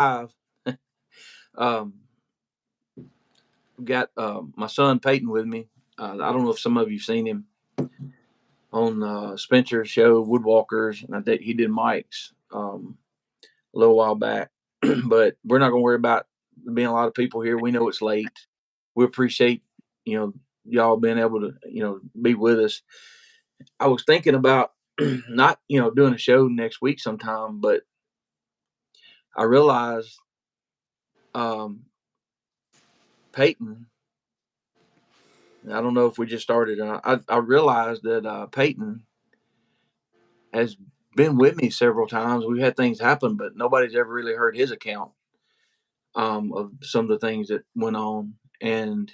live. um, got my son Peyton with me. I don't know if some of you've seen him on Spencer's show, Woodwalkers, and he did Mike's a little while back. But we're not going to worry about being a lot of people here. We know it's late. We appreciate you know y'all being able to be with us. I was thinking about not doing a show next week sometime, but I realized um, Peyton. I don't know if we just started. I realized that Peyton has been with me several times. We've had things happen, but nobody's ever really heard his account of some of the things that went on. And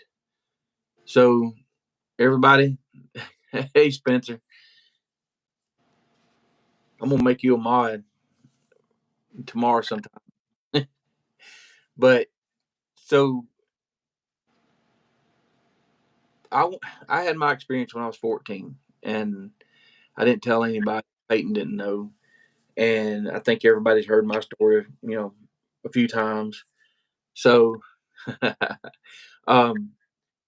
so, everybody, hey Spencer, I'm gonna make you a mod tomorrow sometime. But so I I had my experience when I was 14, and I didn't tell anybody. Peyton didn't know, and I think everybody's heard my story, a few times. So, um,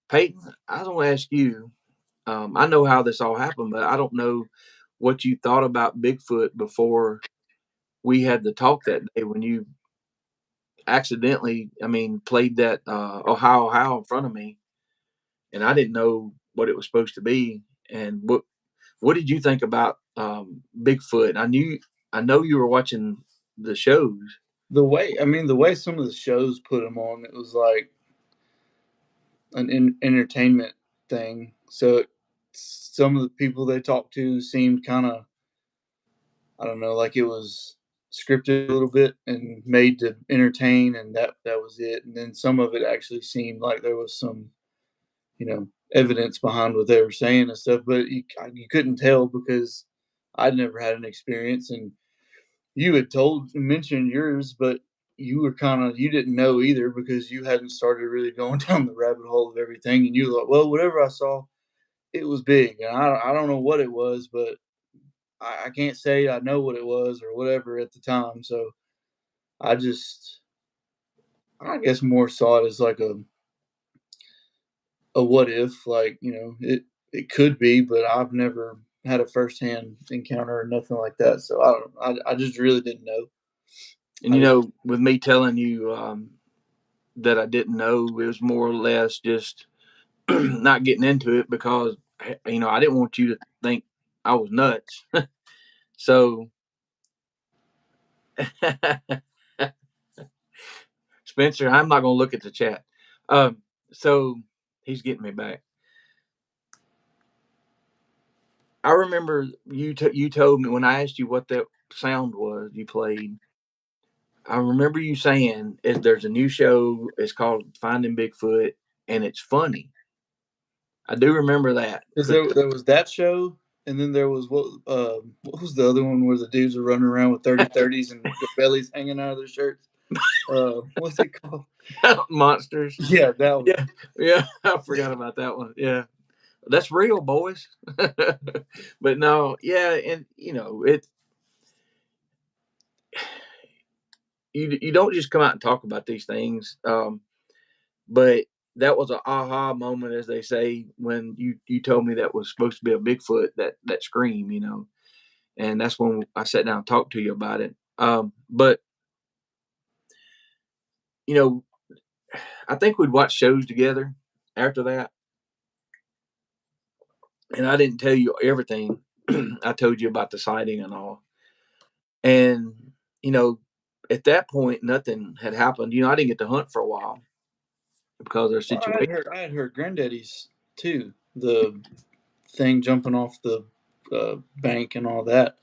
Peyton, I don't ask you. I know how this all happened, but I don't know what you thought about Bigfoot before we had the talk that day when you accidentally, played that Ohio How in front of me, and I didn't know what it was supposed to be. And what did you think about Bigfoot? I know you were watching the shows. The way some of the shows put him on, it was like an entertainment thing. So some of the people they talked to seemed kind of, I don't know, like it was scripted a little bit and made to entertain, and that was it. And then some of it actually seemed like there was some, evidence behind what they were saying and stuff. But you couldn't tell because I'd never had an experience, and you had mentioned yours, but you were you didn't know either because you hadn't started really going down the rabbit hole of everything, and you were like, well, whatever I saw, it was big, and I don't know what it was, but I can't say I know what it was or whatever at the time. So I just, I guess, more saw it as like a what if, like, it could be, but I've never had a firsthand encounter or nothing like that. So I don't know. I just really didn't know. And I just, with me telling you that I didn't know, it was more or less just not getting into it because I didn't want you to think I was nuts. So Spencer, I'm not going to look at the chat. So he's getting me back. I remember you told me when I asked you what that sound was you played. I remember you saying there's a new show. It's called Finding Bigfoot, and it's funny. I do remember that. because there was that show, and then there was what was the other one where the dudes were running around with 30-30s and their bellies hanging out of their shirts? What's it called? Monsters. Yeah, that one. Yeah, yeah. I forgot about that one. Yeah, that's real, boys. But no, yeah, and you don't just come out and talk about these things. But that was an aha moment, as they say, when you told me that was supposed to be a Bigfoot, that scream, and that's when I sat down and talked to you about it. But you know, I think we'd watch shows together after that, and I didn't tell you everything. I told you about the sighting and all, and you know, at that point, nothing had happened. I didn't get to hunt for a while because of their Well, situation. I had heard Granddaddy's too. The thing jumping off the bank and all that,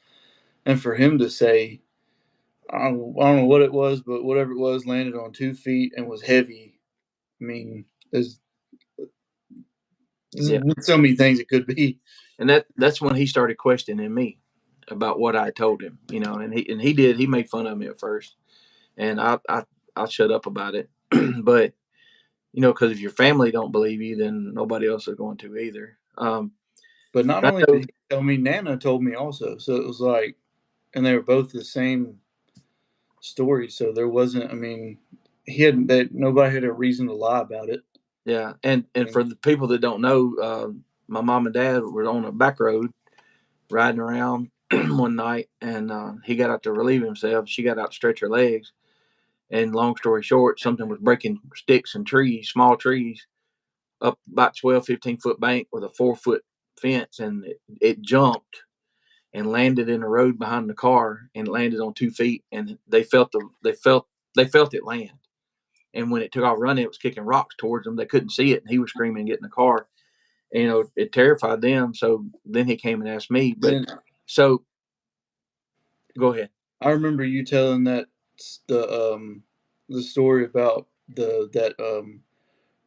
and for him to say, I don't know what it was, but whatever it was landed on 2 feet and was heavy. I mean, there's Yeah, so many things it could be. and that's when he started questioning me about what I told him. He made fun of me at first, and I shut up about it. But because if your family don't believe you, then nobody else is going to either. But not I only did know, he tell me, Nana told me also. So it was like, and they were both the same story, so there wasn't. I mean, nobody had a reason to lie about it. Yeah, and I mean, for the people that don't know, my mom and dad were on a back road riding around one night, and he got out to relieve himself. She got out to stretch her legs, and long story short, something was breaking sticks and trees, small trees, up about 12, 15-foot bank with a 4-foot fence, and it jumped and landed in the road behind the car and landed on 2 feet, and they felt it land. And when it took off running, it was kicking rocks towards them. They couldn't see it, and he was screaming, and getting in the car. And, it terrified them. So then he came and asked me. But then so, go ahead. I remember you telling the story about that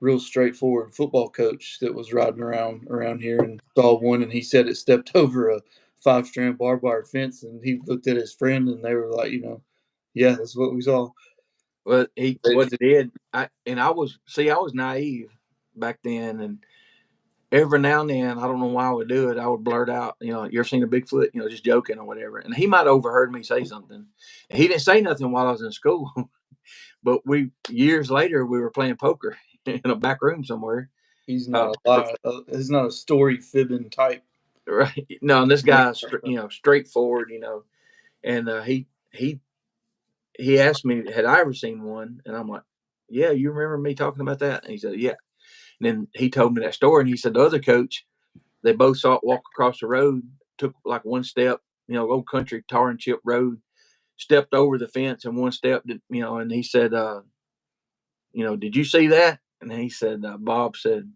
real straightforward football coach that was riding around here and saw one, and he said it stepped over a 5-strand barbed wire fence, and he looked at his friend, and they were like, yeah, that's what we saw. Well, They what just, he did, I was naive back then, and every now and then, I don't know why I would do it. I would blurt out, you ever seen a Bigfoot? Just joking or whatever. And he might have overheard me say something. And he didn't say nothing while I was in school, but years later we were playing poker in a back room somewhere. he's not a lie. He's not a story fibbing type. Right? No, and this guy's straightforward, and he asked me, had I ever seen one? And I'm like, yeah, you remember me talking about that? And he said, yeah. And then he told me that story, and he said the other coach, they both saw it walk across the road, took like one step, old country tar and chip road, stepped over the fence, and one step, and he said, did you see that? And he said, Bob said,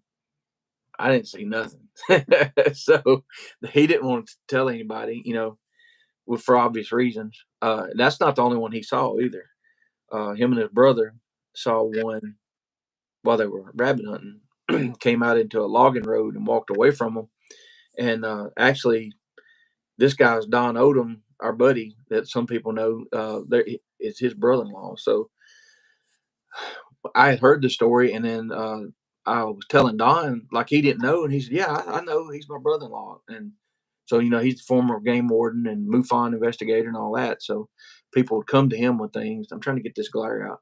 I didn't see nothing. So he didn't want to tell anybody, for obvious reasons. That's not the only one he saw either. Him and his brother saw one while they were rabbit hunting, came out into a logging road and walked away from them. And actually, this guy's Don Odom, our buddy that some people know. It's his brother-in-law. So I had heard the story, and then I was telling Don like he didn't know, and he said, "Yeah, I know. He's my brother-in-law." And so he's the former game warden and MUFON investigator and all that. So people would come to him with things. I'm trying to get this glare out,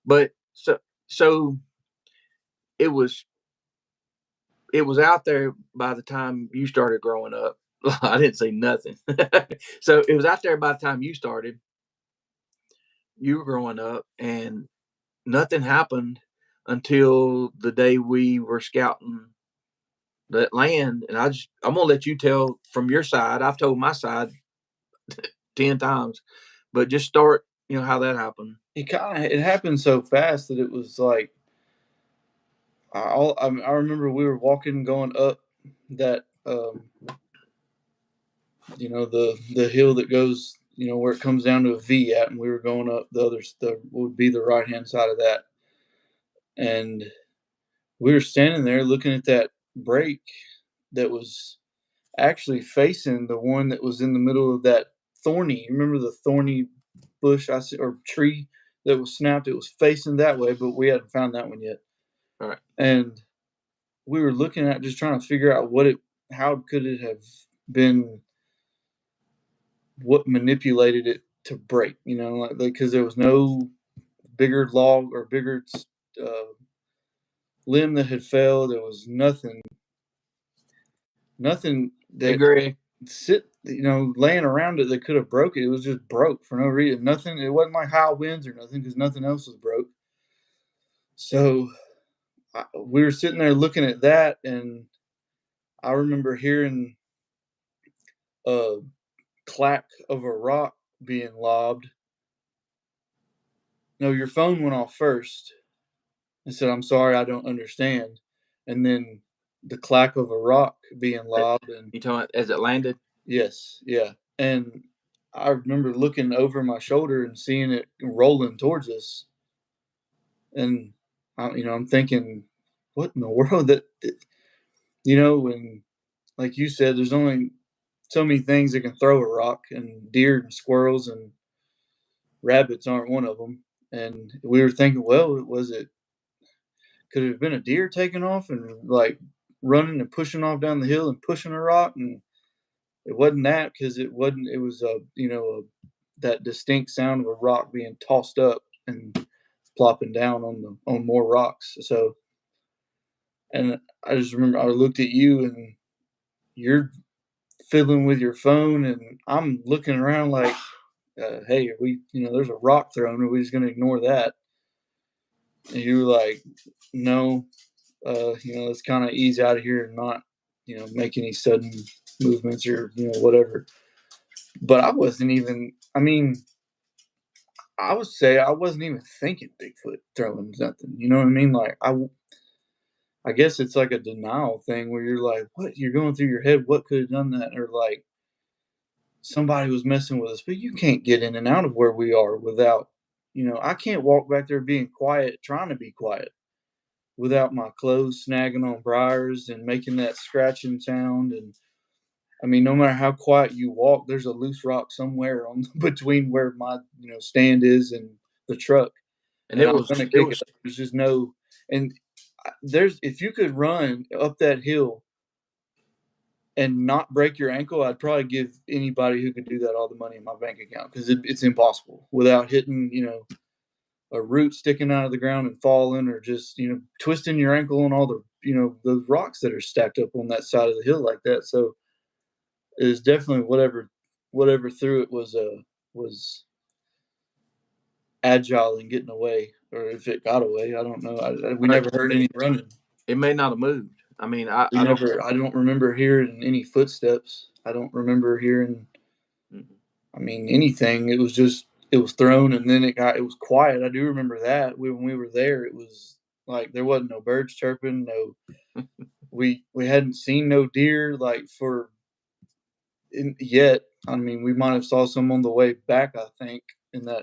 but so it was out there by the time you started growing up. I didn't see nothing. So it was out there by the time you were growing up, and nothing happened until the day we were scouting that land. And I'm gonna let you tell from your side. I've told my side 10 times, but just start, how that happened. It happened so fast that it was like I remember we were walking going up that the hill that goes where it comes down to a V at, and we were going up the would be the right hand side of that, and we were standing there looking at that break that was actually facing the one that was in the middle of that thorny. Remember the thorny bush or tree that was snapped? It was facing that way, but we hadn't found that one yet. All right. And we were looking at just trying to figure out how could it have been, what manipulated it to break, because there was no bigger log or bigger limb that had fell. There was nothing that Agree. laying around it that could have broke it. It was just broke for no reason. Nothing. It wasn't like high winds or nothing, because nothing else was broke. So we were sitting there looking at that, and I remember hearing a clack of a rock being lobbed. No, your phone went off first and said, "I'm sorry, I don't understand," and then the clack of a rock being lobbed, and You talking about as it landed? yes, yeah, and I remember looking over my shoulder and seeing it rolling towards us, and I'm thinking, what in the world? And like you said, there's only so many things that can throw a rock, and deer and squirrels and rabbits aren't one of them. And we were thinking, well, could it have been a deer taking off and like running and pushing off down the hill and pushing a rock? And it wasn't that, because it wasn't. It was a that distinct sound of a rock being tossed up and plopping down on more rocks. So, and I just remember I looked at you and you're fiddling with your phone, and I'm looking around like, hey, are we, there's a rock thrown. Are we just going to ignore that? And you were like, no, let's kind of ease out of here and not, make any sudden movements or, whatever. But I wasn't even, I mean, I would say I wasn't even thinking Bigfoot throwing nothing. You know what I mean? Like, I guess it's like a denial thing where you're like, what? You're going through your head, what could have done that? Or like, somebody was messing with us, but you can't get in and out of where we are without, I can't walk back there being quiet, trying to be quiet without my clothes snagging on briars and making that scratching sound. And I mean, no matter how quiet you walk, there's a loose rock somewhere on between where my, stand is and the truck. And And it I'm was gonna it kick it. was There's just no, and there's if you could run up that hill and not break your ankle, I'd probably give anybody who could do that all the money in my bank account because it's impossible without hitting, a root sticking out of the ground and falling, or just twisting your ankle on all the those rocks that are stacked up on that side of the hill like that. So it's definitely whatever threw it was agile in getting away, or if it got away, I don't know. We right. never heard any running. It may not have moved. I mean, We I don't. never. I don't remember hearing any footsteps. I don't remember hearing. I mean, anything. It was just it was thrown, and then it was quiet. I do remember that when we were there, it was like there wasn't no birds chirping. No, we hadn't seen no deer like yet. I mean, we might have saw some on the way back. I think in a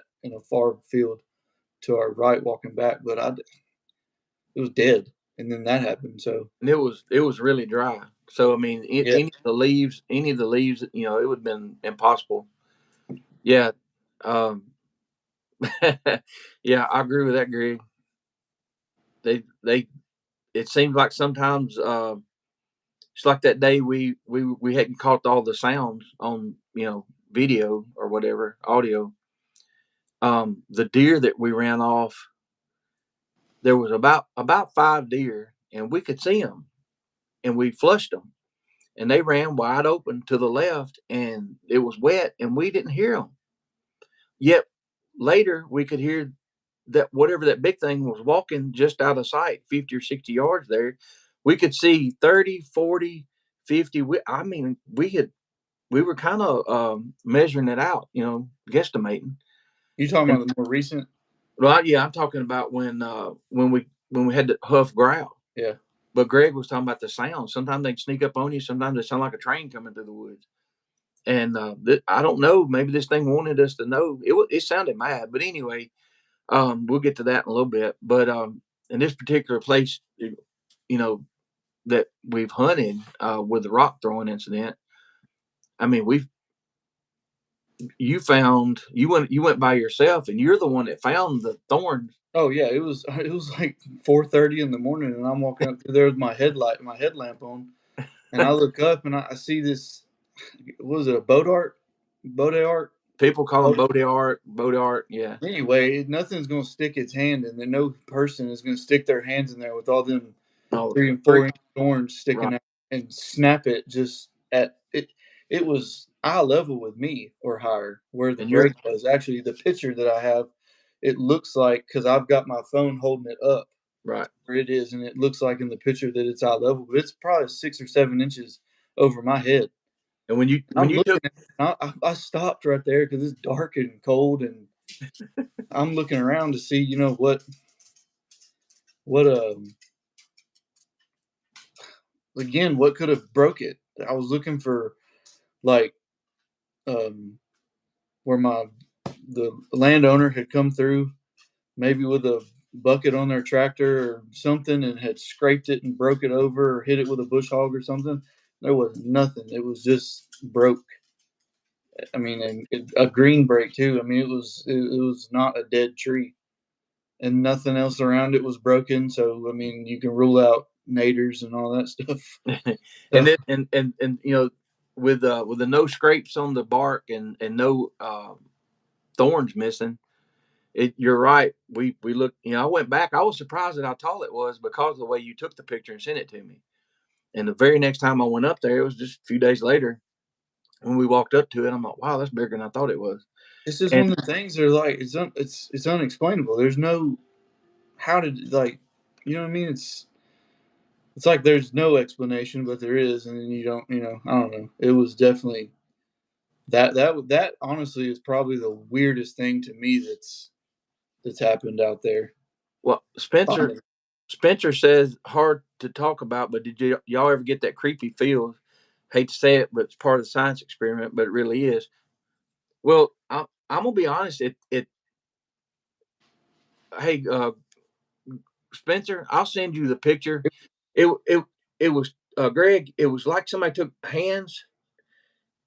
far field to our right walking back, but it was dead, and then that happened. So And it was really dry. So I mean, yeah, any of the leaves, it would have been impossible. Yeah. Um, yeah, I agree with that, Greg. They it seems like sometimes it's like that day we hadn't caught all the sounds on video or whatever audio. The deer that we ran off, there was about 5 deer, and we could see them, and we flushed them, and they ran wide open to the left, and it was wet, and we didn't hear them. Yet later we could hear that whatever that big thing was walking just out of sight, 50 or 60 yards there. We could see 30, 40, 50. I mean, we were kind of measuring it out, guesstimating. you talking And about the more recent? right, yeah, I'm talking about when we had the huff growl. Yeah, But Greg was talking about the sound. Sometimes they sneak up on you. Sometimes they sound like a train coming through the woods. And I don't know. Maybe this thing wanted us to know. It sounded mad, but anyway, we'll get to that in a little bit. But in this particular place, that we've hunted with the rock throwing incident, I mean, you went by yourself, and you're the one that found the thorns. oh yeah, it was like 4:30 in the morning, and I'm walking up through there with my headlamp on, and I look up and I see this. What was it, a boat art? People call them Bodie art. Yeah. Anyway, nothing's gonna stick its hand in there. No person is gonna stick their hands in there with all them Oh, 3 and 4 inch thorns right. sticking out and snap it just at it. It was eye level with me or higher where the And you're break was. Actually, the picture that I have, it looks like because I've got my phone holding it up right. where it is, and it looks like in the picture that it's eye level, but it's probably 6 or 7 inches over my head. And when you when I'm you took looking at it, I stopped right there because it's dark and cold, and I'm looking around to see, what again, what could have broke it. I was looking for like um where the landowner had come through, maybe with a bucket on their tractor or something, and had scraped it and broke it over or hit it with a bush hog or something. There was nothing. It was just broke. I mean, and a green break too. I mean, it was not a dead tree, and nothing else around it was broken. So I mean, you can rule out naders and all that stuff. and So, then and with the no scrapes on the bark and no thorns missing. You're right. We looked. I went back. I was surprised at how tall it was because of the way you took the picture and sent it to me. And the very next time I went up there, it was just a few days later when we walked up to it. I'm like, wow, that's bigger than I thought it was. It's just And one of the things that are like it's unexplainable. There's no how did like you know what I mean? It's like there's no explanation, but there is, and then you don't I don't know. It was definitely that honestly is probably the weirdest thing to me that's happened out there. well, Spencer says hard to talk about, but did y'all ever get that creepy feel? Hate to say it, but it's part of the science experiment, but it really is. Well, I'm gonna be honest. It Hey, Spencer, I'll send you the picture. It was Greg. It was like somebody took hands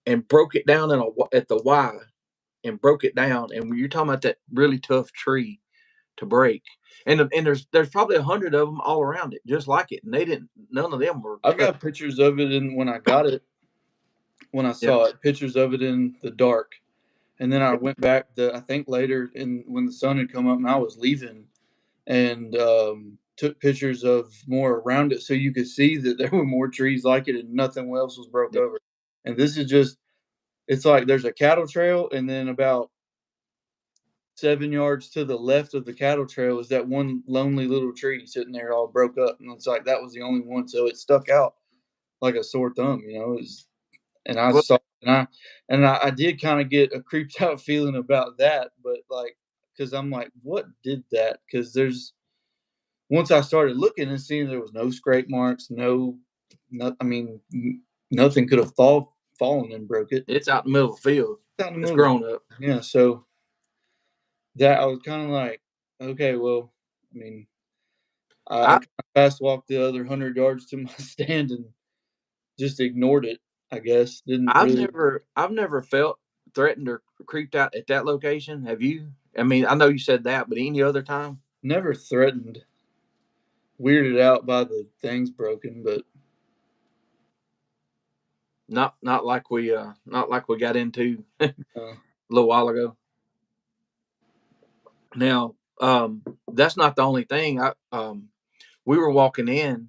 and broke it down at the Y and broke it down. And you're talking about that really tough tree to break. And there's probably 100 of them all around it, just like it. And they didn't. None of them were I've cut. got pictures of it, and when I got it, when I Yeah, saw it, pictures of it in the dark, and then I yeah, went back. I think later, in when the sun had come up and I was leaving, and took pictures of more around it, so you could see that there were more trees like it, and nothing else was broke yeah. over. And this is just, it's like there's a cattle trail, and then about 7 yards to the left of the cattle trail is that one lonely little tree sitting there all broke up, and it's like that was the only one, so it stuck out like a sore thumb. It was, and I Well, saw, I did kind of get a creeped out feeling about that, but like, because I'm like, what did that? Because there's once I started looking and seeing there was no scrape marks, no, I mean, nothing could have fallen and broke it. it's out in the middle of the field. It's out in the It's middle of grown up. yeah, so that I was kind of like, okay, well, I mean, I I kind of fast walked the other 100 yards to my stand and just ignored it. I guess didn't really I've never felt threatened or creeped out at that location. Have you? I mean, I know you said that, but any other time? never threatened, weirded out by the things broken, but Not like we got into a uh, little while ago. Now, that's not the only thing. We were walking in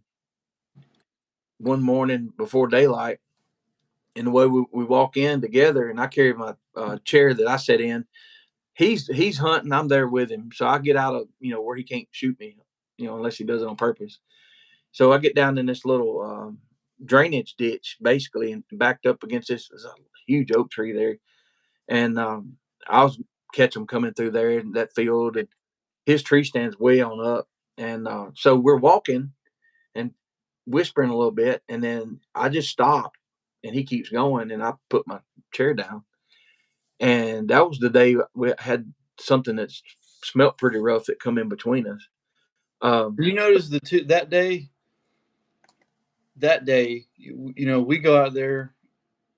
one morning before daylight, and the way we walk in together, and I carry my chair that I sit in. He's hunting. I'm there with him, so I get out of where he can't shoot me, unless he does it on purpose. So I get down in this little drainage ditch, basically, and backed up against this a huge oak tree there, and I was catch him coming through there in that field, and his tree stands way on up, and so we're walking and whispering a little bit, and then I just stop, and he keeps going, and I put my chair down, and that was the day we had something that smelt pretty rough that come in between us. you notice the two that day, we go out there.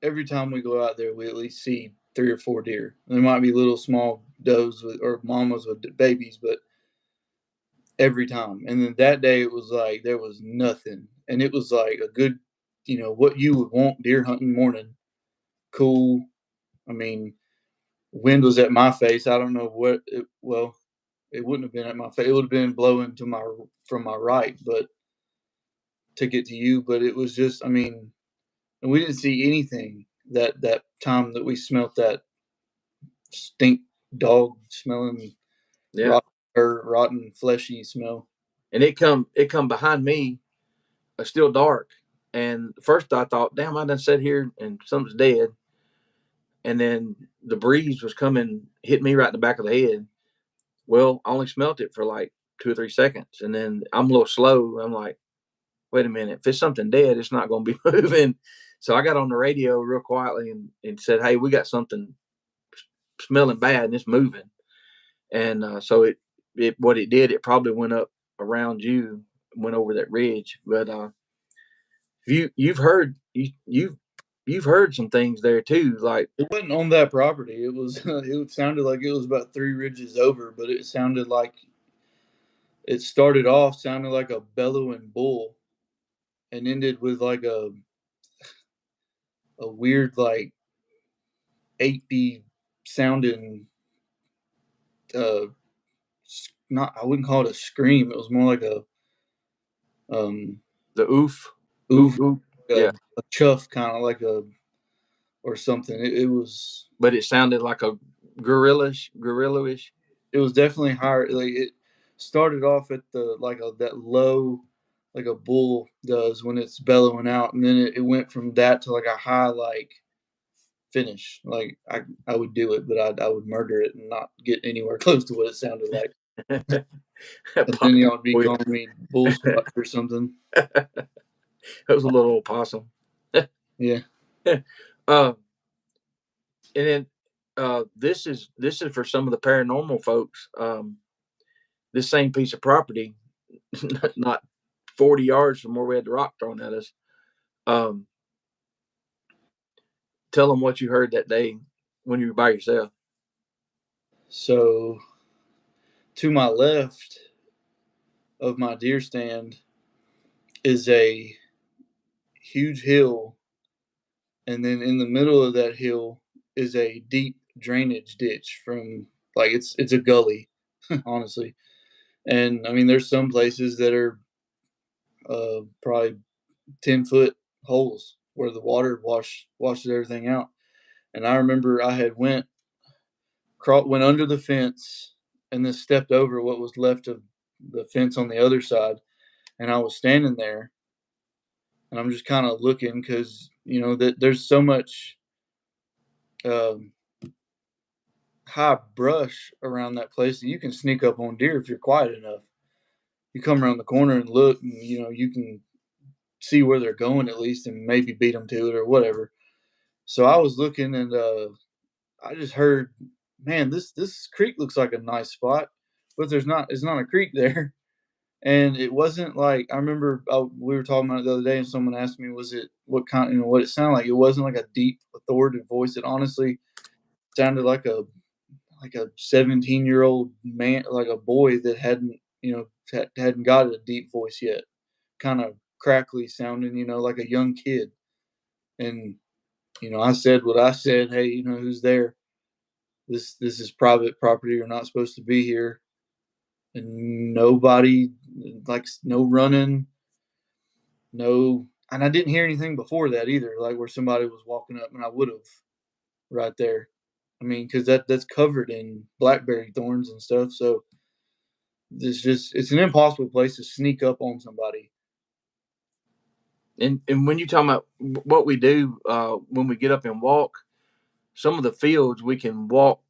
Every time we go out there, we at least see 3 or 4 deer. There might be little small does or mamas with babies, but every time. And then that day, it was like there was nothing, and it was like a good, what you would want deer hunting morning. Cool. I mean, wind was at my face. I don't know what. Well, it wouldn't have been at my face. It would have been blowing to my from my right, but to get to you. But it was just, I mean, and we didn't see anything that time that we smelt that stink dog smelling Yeah, rotten or rotten fleshy smell. and it come behind me, still dark. And first I thought, damn, I done sat here and something's dead. And then the breeze was coming, hit me right in the back of the head. Well, I only smelt it for like 2 or 3 seconds, and then I'm a little slow. I'm like, wait a minute, if it's something dead, it's not going to be moving. So I got on the radio real quietly and said, hey, we got something smelling bad and it's moving. And so it what it did, it probably went up around you, went over that ridge. But you've heard some things there too, like It wasn't on that property. It was. It sounded like it was about 3 ridges over, but it sounded like it started off sounding like a bellowing bull, and ended with like a weird like 8B sounding. not, I wouldn't call it a scream. It was more like a The oof, oof, oof. a, Yeah, a chuff, kind of like a or something. It was but it sounded like a gorilla-ish. it was definitely higher. Like it started off at the like that low, like a bull does when it's bellowing out, and then it went from that to like a high like finish. Like I would do it, but I would murder it and not get anywhere close to what it sounded like. And then y'all would be Boy, calling me bull squatch or something. it was a little opossum. Yeah. uh, and then this is for some of the paranormal folks. This same piece of property, not 40 yards from where we had the rock thrown at us. Um, tell them what you heard that day when you were by yourself. So to my left of my deer stand is a huge hill, and then in the middle of that hill is a deep drainage ditch from like it's a gully, honestly. And I mean, there's some places that are probably 10-foot holes where the water washes everything out. And I remember I had went under the fence and then stepped over what was left of the fence on the other side, and I was standing there and I'm just kind of looking because that there's so much um, high brush around that place that you can sneak up on deer if you're quiet enough. You come around the corner and look, and you can see where they're going at least, and maybe beat them to it or whatever. So I was looking, and I just heard, man, this creek looks like a nice spot, but there's not. It's not a creek there. And it wasn't like I remember we were talking about it the other day, and someone asked me, "Was it what kind? What it sounded like?" It wasn't like a deep, authoritative voice. It honestly sounded like a 17-year-old man, like a boy that hadn't got a deep voice yet, kind of crackly sounding, like a young kid. And I said what I said. Hey, who's there? This is private property. You're not supposed to be here. And nobody, like no running, no, and I didn't hear anything before that either, like where somebody was walking up, and I would have right there. I mean, because that's covered in blackberry thorns and stuff, so it's an impossible place to sneak up on somebody. And when you talk about what we do when we get up and walk, some of the fields we can walk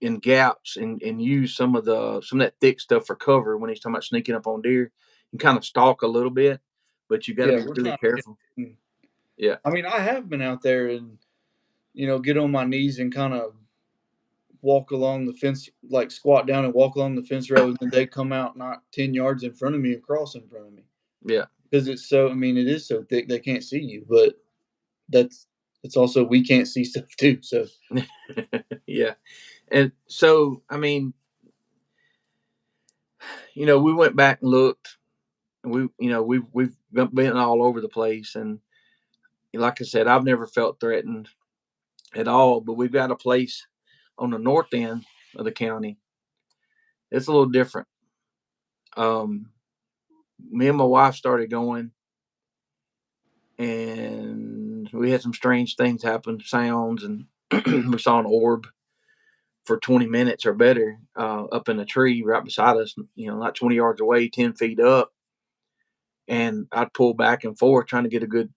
in gaps and use some of that thick stuff for cover. When he's talking about sneaking up on deer, you kind of stalk a little bit, but you got to Yeah, be we're really not. careful. Yeah, I mean, I have been out there and get on my knees and kind of walk along the fence, like squat down and walk along the fence row, and then they come out not 10 yards in front of me and cross in front of me yeah, because it's so. I mean, it is so thick they can't see you, but that's it's also we can't see stuff too. So yeah. And so, I mean, we went back and looked, and we've been all over the place, and like I said, I've never felt threatened at all. But we've got a place on the north end of the county. It's a little different. Um, Me and my wife started going, and we had some strange things happen, sounds, and we saw an orb for 20 minutes or better up in a tree right beside us, not 20 yards away, 10 feet up. And I'd pull back and forth trying to get a good,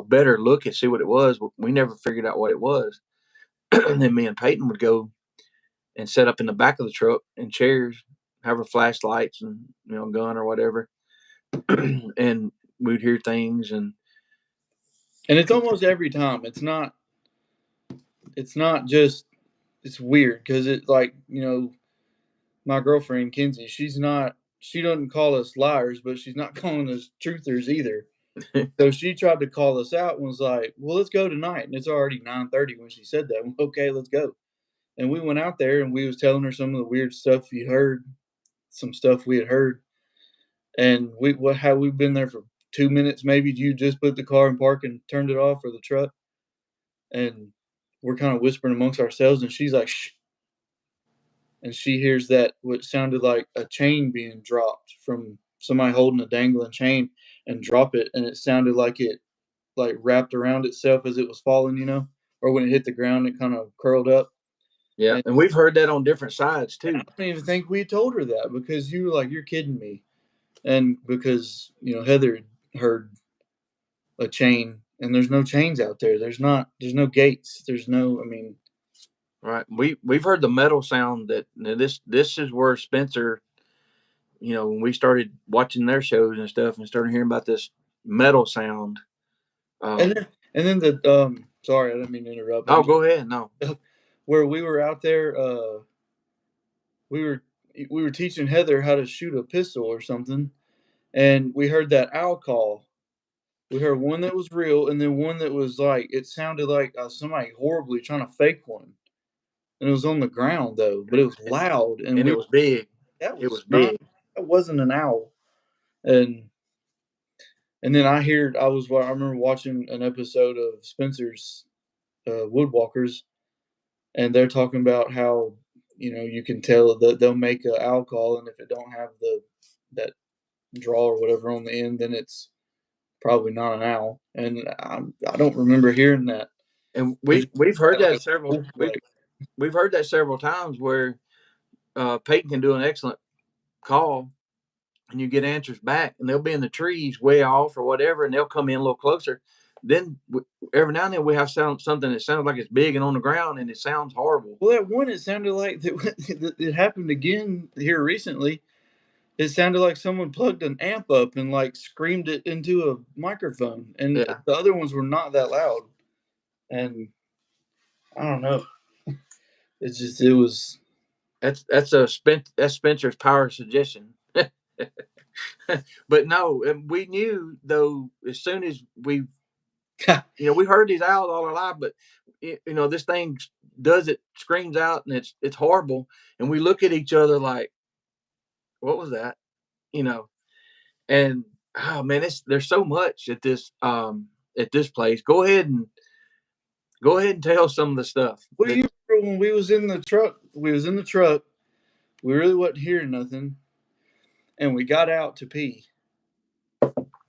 better look and see what it was. We never figured out what it was. And then me and Peyton would go and set up in the back of the truck in chairs, have our flashlights and, gun or whatever. And we'd hear things. And it's almost every time. It's not just it's weird because it like my girlfriend Kenzie, she doesn't call us liars, but she's not calling us truthers either. So she tried to call us out and was like, "Well, let's go tonight." And it's already 9:30 when she said that. Okay, let's go. And we went out there and we was telling her some of the weird stuff we heard, some stuff we had heard, and how we've been there for 2 minutes maybe. You just put the car in park and turned it off or the truck, and we're kind of whispering amongst ourselves, and she's like, "Shh." and she hears that what sounded like a chain being dropped from somebody holding a dangling chain and drop it, and it sounded like it like wrapped around itself as it was falling, or when it hit the ground, it kind of curled up. Yeah, And and we've heard that on different sides I too. don't even think we told her that because you were like, "You're kidding me," and because Heather heard a chain, and there's no chains out there. There's no gates. There's no. I mean, Right. We've heard the metal sound that this is where Spencer, when we started watching their shows and stuff and started hearing about this metal sound. and then the sorry, I didn't mean to interrupt. Oh, go ahead. No. Where we were out there, we were we were teaching Heather how to shoot a pistol or something, and we heard that owl call. We heard one that was real, and then one that was like it sounded like somebody horribly trying to fake one, and it was on the ground though, but it was loud, and And we it were, was big. that It was was not big. that wasn't an owl, and then I remember watching an episode of Spencer's Woodwalkers, and they're talking about how you can tell that they'll make a owl call, and if it don't have that draw or whatever on the end, then it's probably not an owl. And I don't remember hearing that. And It just we've heard sounded that like several wolf, we've heard that several times where Peyton can do an excellent call and you get answers back and they'll be in the trees way off or whatever and they'll come in a little closer. Then every now and then we have something that sounds like it's big and on the ground and it sounds horrible. well, that one it sounded like that it happened again here recently. It sounded like someone plugged an amp up and like screamed it into a microphone, and Yeah, the other ones were not that loud. And I don't know. It was. that's Spencer's power suggestion. But no, we knew though as soon as we heard these owls all our life, but this thing does it, screams out, and it's horrible. And we look at each other like, what was that? You know, and oh man, there's so much at this place. Go ahead and tell some of the stuff Well, that you remember when we was in the truck? We was in the truck. We really wasn't hearing nothing, and we got out to pee.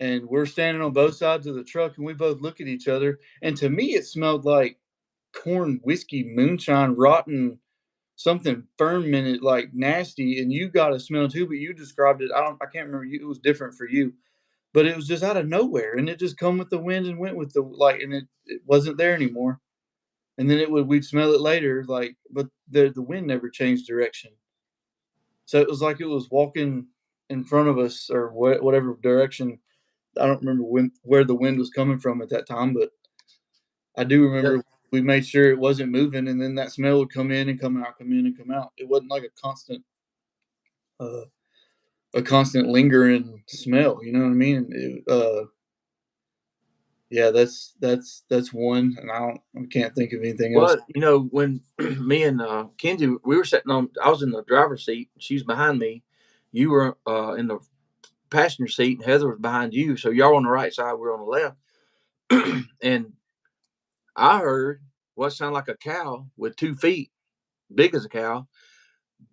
And we're standing on both sides of the truck, and we both look at each other. And to me, it smelled like corn whiskey, moonshine, rotten, something fermented, like nasty. And you got a smell too, but you described it. I can't remember. It was different for you, but it was just out of nowhere, and it just come with the wind and went with the like, and it wasn't there anymore. And then we'd smell it later, like, but the wind never changed direction. So it was like it was walking in front of us or whatever direction. I don't remember where the wind was coming from at that time, but I do yeah, remember we made sure it wasn't moving, and then that smell would come in and come out, come in and come out. It wasn't like uh, a constant lingering smell. You know what I mean? Yeah, that's one, and I can't think of anything else. well, when me and Kenzie, we were sitting on, I was in the driver's seat, she's behind me, you were in the passenger seat, and Heather was behind you, so y'all on the right side, we're on the left, and I heard what sounded like a cow with 2 feet, big as a cow,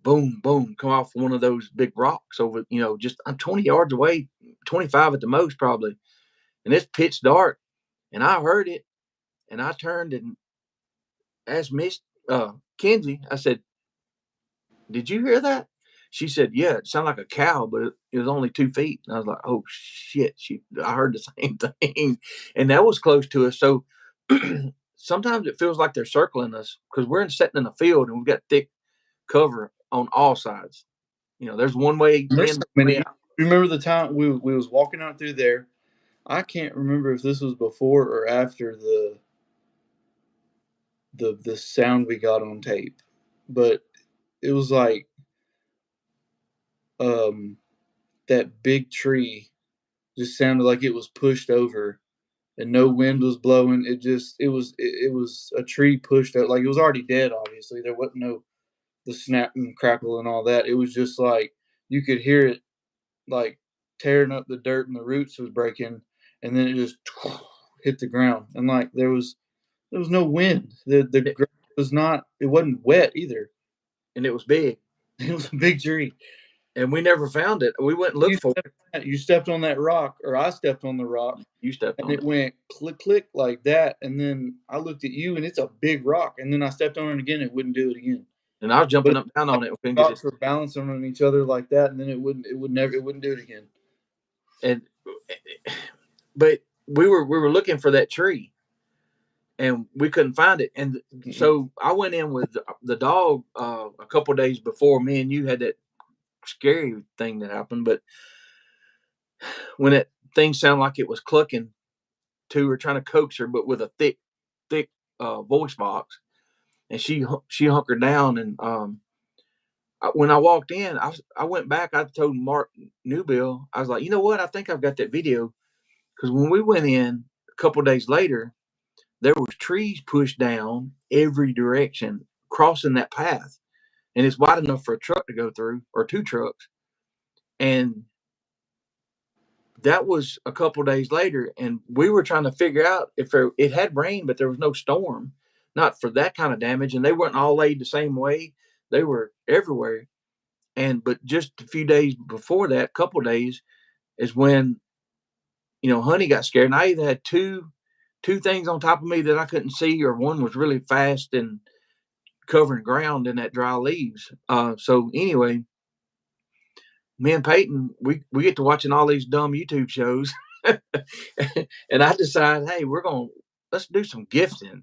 boom, boom, come off one of those big rocks over, just I'm 20 yards away, 25 at the most probably. And it's pitch dark. And I heard it and I turned and asked Miss Kenzie, I said, did you hear that? She said, yeah, it sounded like a cow, but it was only 2 feet. And I was like, oh shit. I heard the same thing. And that was close to us. So sometimes it feels like they're circling us because sitting in a field and we've got thick cover on all sides. There's one way And there's in, so one many. way You out. remember the time we was walking out through there? I can't remember if this was before or after the sound we got on tape, but it was like um that big tree just sounded like it was pushed over and no wind was blowing. It was a tree pushed out, like it was already dead. Obviously, there wasn't no the snap and crackle and all that. It was just like you could hear it like tearing up the dirt and the roots was breaking, and then it just hit the ground. And like there was no wind. The And it, ground was not. It wasn't wet either. and it was big. It was a big tree. And we never found it. We went and looked for it. You stepped on that rock, or I stepped on the rock, You stepped and on it it. went click, click like that. And then I looked at you, and it's a big rock. And then I stepped on it again, it wouldn't do it again. And I was But jumping up and down on it. We couldn't get rocks were balancing on each other like that, and then it wouldn't do it again. And but we were looking for that tree, and we couldn't find it. And so I went in with the dog a couple days before me and you had that scary thing that happened. But when that thing sounded like it was clucking to her, trying to coax her, but with a thick voice box, and she hunkered down. And when I walked in, I went back. I told Mark Newbill, I was like, you know what? I think I've got that video, because when we went in a couple days later, there was trees pushed down every direction, crossing that path, and it's wide enough for a truck to go through, or two trucks. And that was a couple days later, and we were trying to figure out if it had rain, but there was no storm, not for that kind of damage, and they weren't all laid the same way. They were everywhere. And but just a few days before that, couple days, is when Honey got scared, and I either had two things on top of me that I couldn't see, or one was really fast and covering ground in that dry leaves. So anyway, me and Peyton, we get to watching all these dumb YouTube shows, and I decided, hey, let's do some gifting.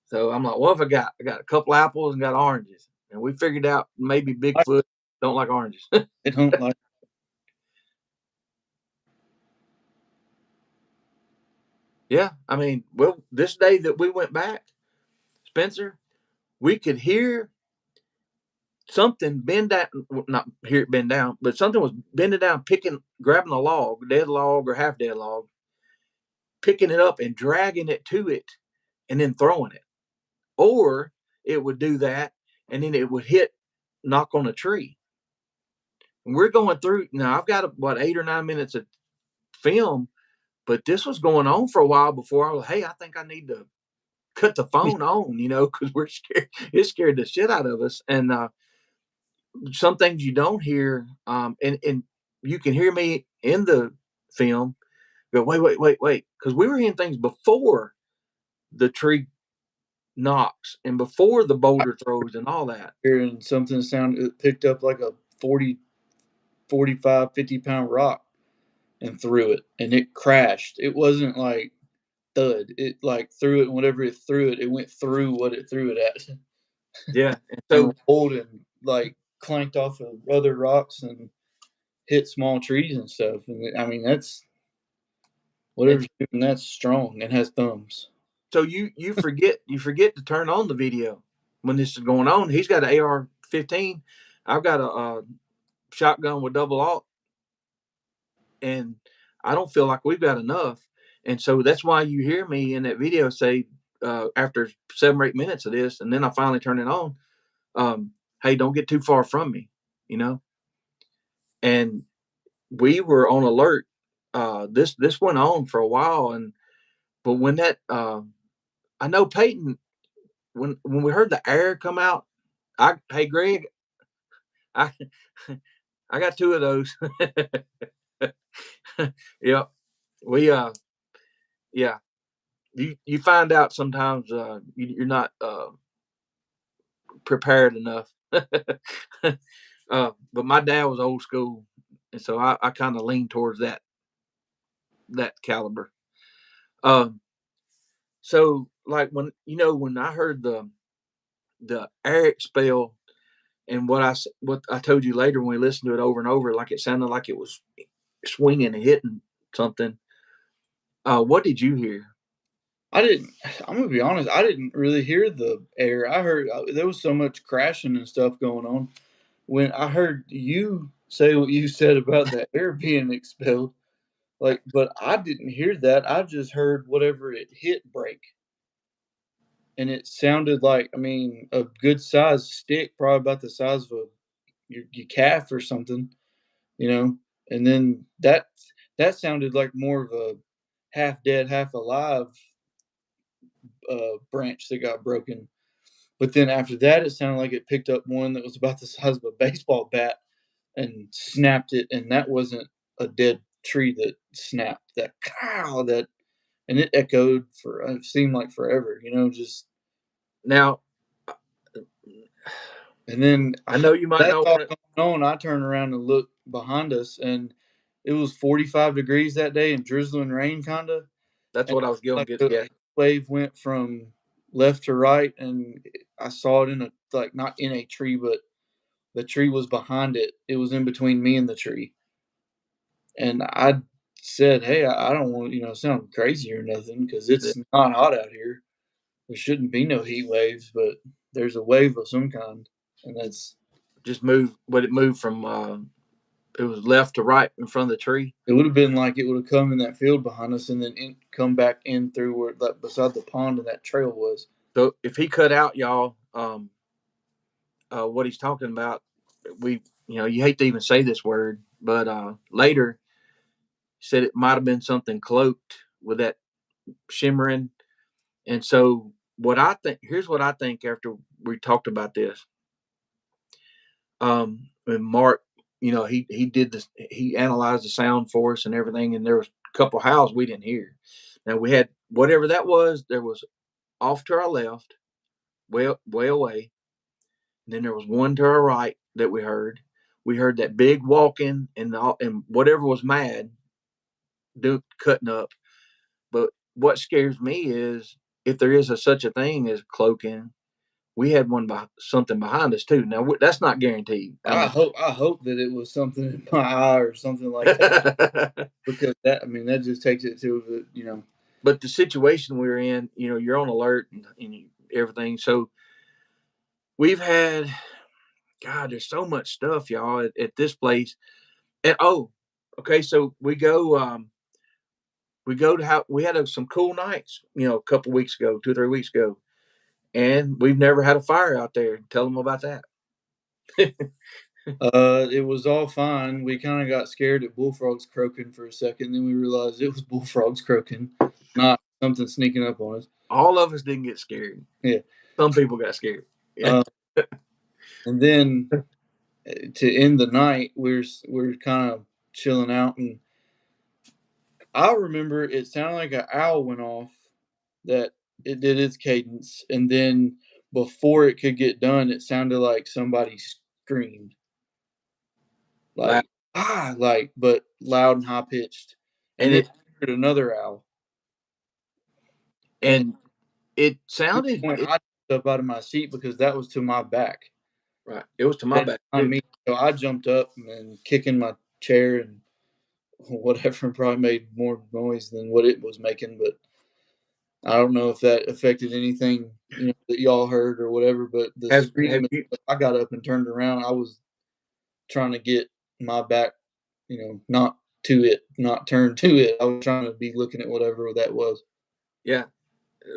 So I'm like, well, if I got a couple apples and got oranges, and we figured out maybe Bigfoot don't like oranges. They don't like. Yeah, I mean, well, this day that we went back, Spencer, we could hear something bend down, not hear it bend down, but something was bending down, grabbing a log, dead log or half dead log, picking it up and dragging it to it, and then throwing it. Or it would do that, and then it would knock on a tree. And we're going through now. I've got what 8 or 9 minutes of film, but this was going on for a while before I was. Hey, I think I need to cut the phone on, because we're scared. It scared the shit out of us. And some things you don't hear, and you can hear me in the film go, wait, because we were hearing things before the tree knocks and before the boulder throws and all that. Hearing something it picked up like a 40, 45, 50-pound rock and threw it, and it crashed. It wasn't like thud. It like threw it, and whatever it threw it, it went through what it threw it at. Yeah, and And so rolled and like clanked off of other rocks and hit small trees and stuff. And I mean, that's whatever's doing that's strong and has thumbs. so you forget to turn on the video when this is going on. He's got an AR-15. I've got a shotgun with double alt, and I don't feel like we've got enough. And so that's why you hear me in that video say, after 7 or 8 minutes of this, and then I finally turn it on, hey, don't get too far from me, you know? And we were on alert. This went on for a while, but when that, I know Peyton, when we heard the air come out, hey Greg, I I got two of those. Yep, we yeah. You find out sometimes you're not prepared enough. But my dad was old school, and so I kind of lean towards that caliber. Um, so like when I heard the Eric spell, and what I told you later when we listened to it over and over, like it sounded like it was swinging and hitting something. What did you hear? I didn't. I'm gonna be honest. I didn't really hear the air. I heard there was so much crashing and stuff going on. When I heard you say what you said about the air being expelled, like, but I didn't hear that. I just heard whatever it hit break, and it sounded like, I mean, a good sized stick, probably about the size of your calf or something, you know. And then that sounded like more of a half dead, half alive branch that got broken. But then after that, it sounded like it picked up one that was about the size of a baseball bat and snapped it, and that wasn't a dead tree that snapped. That cow that, and it echoed for it seemed like forever, just. Now, And then I know you might that's not all want to. going on. I turned around and looked behind us, and it was 45 degrees that day and drizzling rain, kind of. That's And what I was going like to get. the Yeah, wave went from left to right, and I saw it in a like not in a tree, but the tree was behind it. It was in between me and the tree, and I said, "Hey, I don't want sound crazy or nothing because yeah. it's not hot out here. There shouldn't be no heat waves, but there's a wave of some kind, and that's." Just move. But it moved from. It was left to right in front of the tree. It would have been like it would have come in that field behind us and then come back in through where like beside the pond and that trail was. So if he cut out, y'all, what he's talking about, you hate to even say this word, but later said it might have been something cloaked with that shimmering. And so what I think, here's what I think after we talked about this. And Mark, he did this, he analyzed the sound for us and everything, and there was a couple howls we didn't hear. Now we had whatever that was. There was off to our left, way away. And then there was one to our right that we heard. We heard that big walking and whatever was mad, cutting up. But what scares me is if there is such a thing as cloaking, we had something behind us too. Now that's not guaranteed. I I mean, hope that it was something in my eye or something like that because that just takes it to but the situation we're in, you're on alert and everything. So we've had, God, there's so much stuff, y'all, at this place. And okay, so we go to how we had some cool nights, a couple weeks ago, 2 or 3 weeks ago, and we've never had a fire out there. Tell them about that. It was all fine. We kind of got scared at bullfrogs croaking for a second, then we realized it was bullfrogs croaking, not something sneaking up on us. All of us didn't get scared. Yeah. Some people got scared. Yeah. Uh, and then to end the night, we're kind of chilling out, and I remember it sounded like an owl went off, that it did its cadence, and then before it could get done, it sounded like somebody screamed, Loud. like like but loud and high pitched, And and then it I heard another owl, and and it at the sounded point I jumped up out of my seat because that was to my back, right. It was to my and back on too. me, so I jumped up and kicking my chair and whatever, probably made more noise than what it was making, but I don't know if that affected anything, that y'all heard or whatever, but the Have scream, you I got up and turned around. I was trying to get my back, not to it, not turned to it. I was trying to be looking at whatever that was. yeah.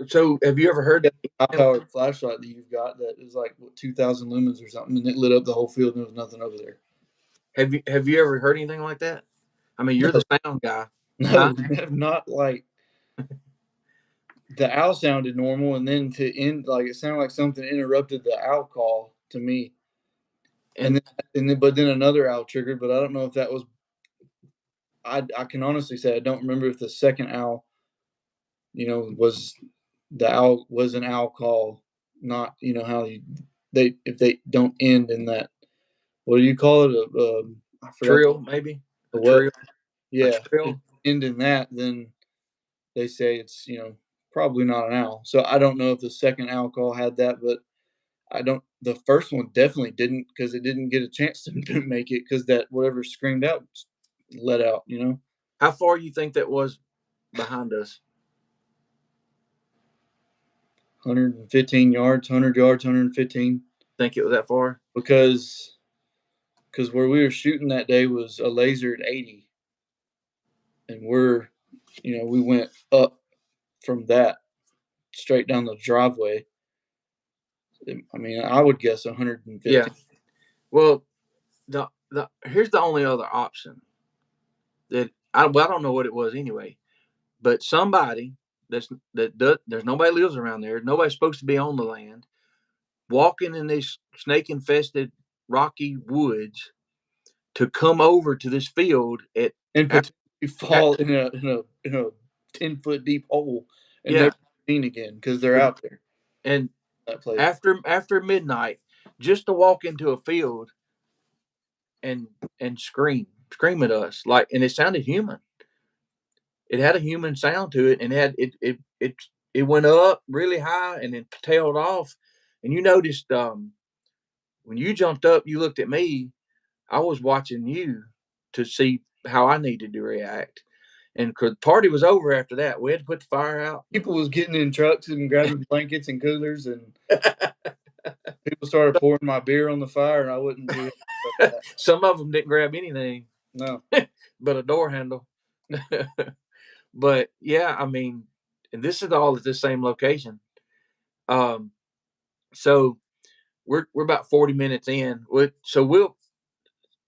So have you ever heard High powered flashlight that you've got that is like 2,000 lumens or something, and it lit up the whole field, and there was nothing over there. have you ever heard anything like that? I mean, you're No, the sound guy. Huh? no, not like the owl sounded normal, and then to end, like it sounded like something interrupted the owl call to me. And And but then another owl triggered, but I don't know if that was. I can honestly say I don't remember if the second owl, was the owl was an owl call, not how they if they don't end in that. What do you call it? I forgot trill, maybe the a what. trill, a Yeah, if trill. they end in that, then they say it's probably not an owl. So I don't know if the second owl call had that, but I don't. The first one definitely didn't because it didn't get a chance to make it because that whatever screamed out let out. How far you think that was behind us? 115 yards, 100 yards, 115. Think it was that far? Because where we were shooting that day was a laser at 80, and we went up from that straight down the driveway. I mean, I would guess 115. Yeah. Well, the here's the only other option that I don't know what it was anyway, but somebody there's nobody lives around there. Nobody's supposed to be on the land. walking in these snake infested rocky woods to come over to this field and at, potentially at fall in a 10-foot deep hole and yeah, never seen again because they're out there and that place. after midnight, just to walk into a field and scream at us like, and it sounded human. It had a human sound to it, and it went up really high and then tailed off. And you noticed when you jumped up, you looked at me. I was watching you to see how I needed to react. And the party was over after that. We had to put the fire out. People was getting in trucks and grabbing blankets and coolers, and people started pouring my beer on the fire, and I wouldn't do anything about that. Some of them didn't grab anything No, but a door handle. But yeah, I mean, and this is all at the same location. Um, so we're about 40 minutes in.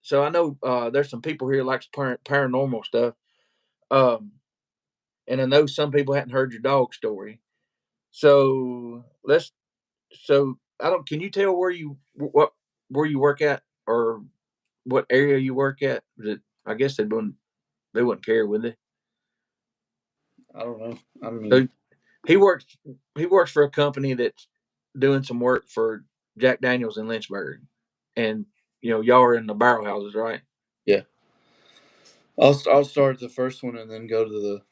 So I know there's some people here likes paranormal stuff. Um, and I know some people hadn't heard your dog story. So let's. So I don't. Can you tell where you work at, or what area you work at? I guess they wouldn't care, would they? I don't know. I mean, So he works he works for a company that's doing some work for Jack Daniels in Lynchburg, and y'all are in the barrel houses, right? yeah. I'll start at the first one and then go to the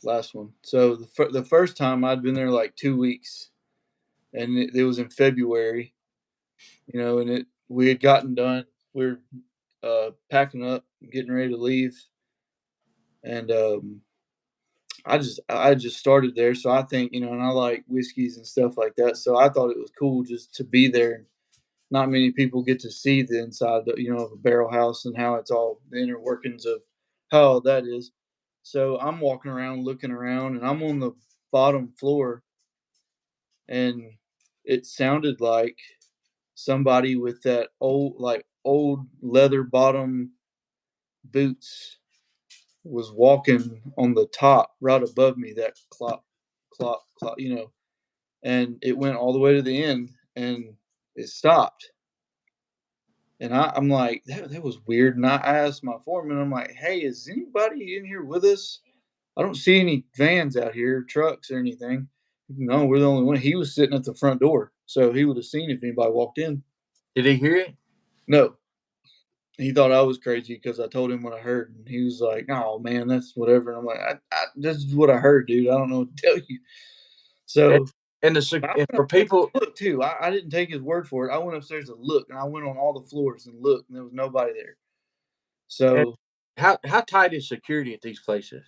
last one. So the first time I'd been there like 2 weeks, and it was in February, and we had gotten done. We were packing up, getting ready to leave, and I just started there. So I think and I like whiskeys and stuff like that. So I thought it was cool just to be there. Not many people get to see the inside, of a barrel house and how it's all the inner workings of how that is. So I'm walking around, looking around, and I'm on the bottom floor, and it sounded like somebody with that old leather bottom boots was walking on the top right above me. That clop, clop, clop, and it went all the way to the end, and it stopped. And I'm like, that was weird. And I asked my foreman, I'm like, hey, is anybody in here with us? I don't see any vans out here, trucks or anything. No, we're the only one. He was sitting at the front door, so he would have seen if anybody walked in. Did he hear it? No, he thought I was crazy because I told him what I heard, and he was like, "Oh man, that's whatever." And I'm like, "This is what I heard, dude. I don't know what to tell you." And, So I and went for upstairs people, to look too. I didn't take his word for it. I went upstairs to look, and I went on all the floors and looked, and there was nobody there. and So how tight is security at these places?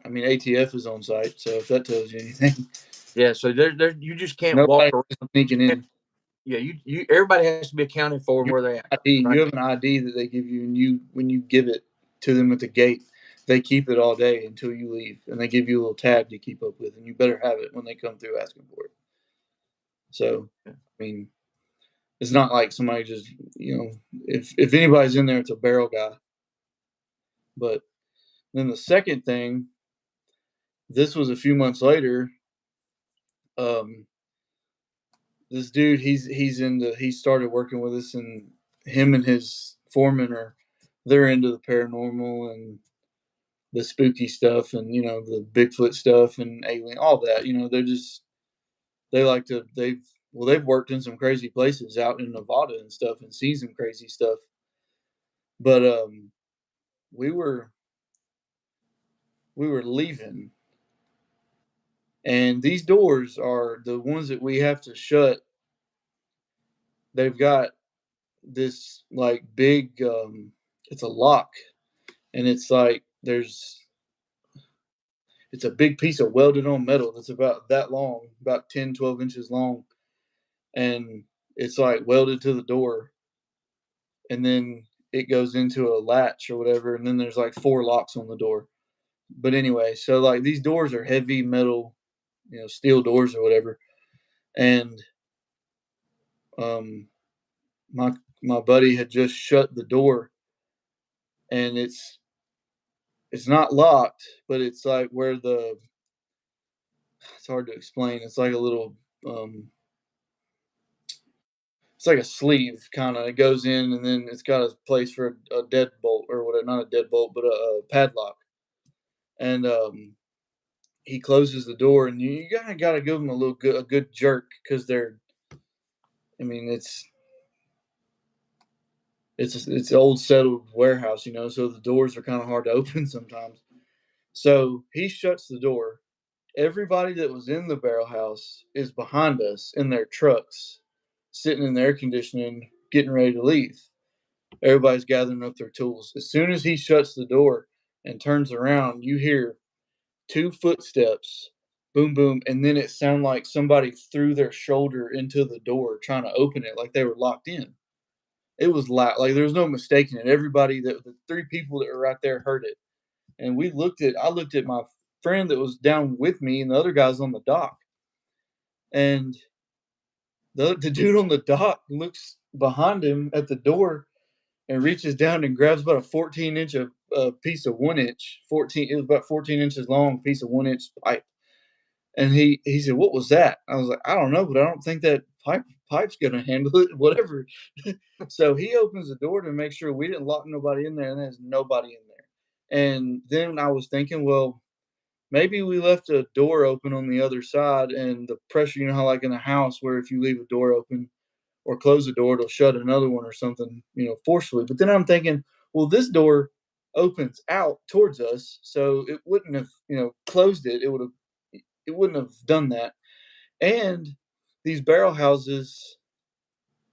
I mean, ATF is on site, so if that tells you anything, Yeah, so there you just can't walk nobody around. sneaking in. Yeah, you everybody has to be accounted for You where they're at, ID. right? You have an ID that they give you, and when you give it to them at the gate, they keep it all day until you leave, and they give you a little tag to keep up with, and you better have it when they come through asking for it. So, I mean, it's not like somebody just if anybody's in there, it's a barrel guy. But then the second thing, this was a few months later. Um, this dude, he started working with us, and him and his foreman they're into the paranormal and the spooky stuff, and the Bigfoot stuff and alien, all that. They like to they've worked in some crazy places out in Nevada and stuff and seen some crazy stuff. But we were we were leaving, and these doors are the ones that we have to shut. They've got this like big it's a lock, and it's like it's a big piece of welded on metal that's about that long, about 10-12 inches long, and it's like welded to the door, and then it goes into a latch or whatever, and then there's like four locks on the door. But anyway, so like these doors are heavy metal, steel doors or whatever, and um, my buddy had just shut the door, and it's not locked, but it's like where it's hard to explain. It's like a little it's like a sleeve kind of. It goes in, and then it's got a place for a deadbolt or whatever, not a deadbolt, but a padlock. And he closes the door, and you got to give them a good jerk because they're. I mean, it's an old settled warehouse, so the doors are kind of hard to open sometimes. So he shuts the door. Everybody that was in the barrel house is behind us in their trucks, sitting in the air conditioning, getting ready to leave. Everybody's gathering up their tools. As soon as he shuts the door and turns around, you hear two footsteps, boom, boom, and then it sounded like somebody threw their shoulder into the door trying to open it, like they were locked in. It was loud, like there was no mistaking it. Everybody, the three people that were right there, heard it, and I looked at my friend that was down with me, and the other guys on the dock, and the dude on the dock looks behind him at the door and reaches down and grabs about a 14-inch piece of 1 inch, 14. It was about 14 inches long, piece of 1 inch pipe. And he said, "What was that?" I was like, "I don't know, but I don't think that pipe's gonna handle it. Whatever." So he opens the door to make sure we didn't lock nobody in there, and there's nobody in there. And then I was thinking, well, maybe we left a door open on the other side, and the pressure, how like in a house where if you leave a door open or close the door, it'll shut another one or something, forcefully. But then I'm thinking, well, this door opens out towards us, so it wouldn't have, closed it. It wouldn't have done that. And these barrel houses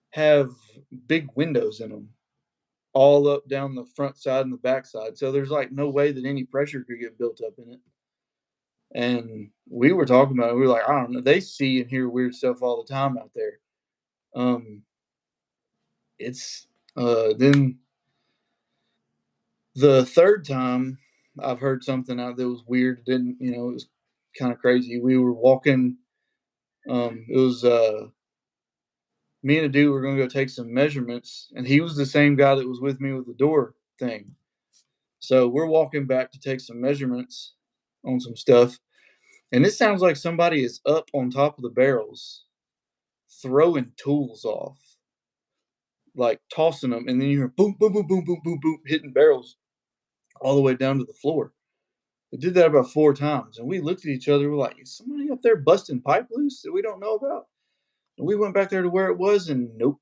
have big windows in them, all up down the front side and the back side. So there's like no way that any pressure could get built up in it. And we were talking about it. We were like, I don't know. They see and hear weird stuff all the time out there. It's then the third time I've heard something out that was weird. Didn't It was kind of crazy. We were walking. It was me and a dude were gonna go take some measurements, and he was the same guy that was with me with the door thing. So we're walking back to take some measurements on some stuff, and it sounds like somebody is up on top of the barrels, throwing tools off, like tossing them, and then you hear boom, boom, boom, boom, boom, boom, boom, hitting barrels all the way down to the floor. They did that about 4 times, and we looked at each other. We're like, "Is somebody up there busting pipe loose that we don't know about?" And we went back there to where it was, and nope,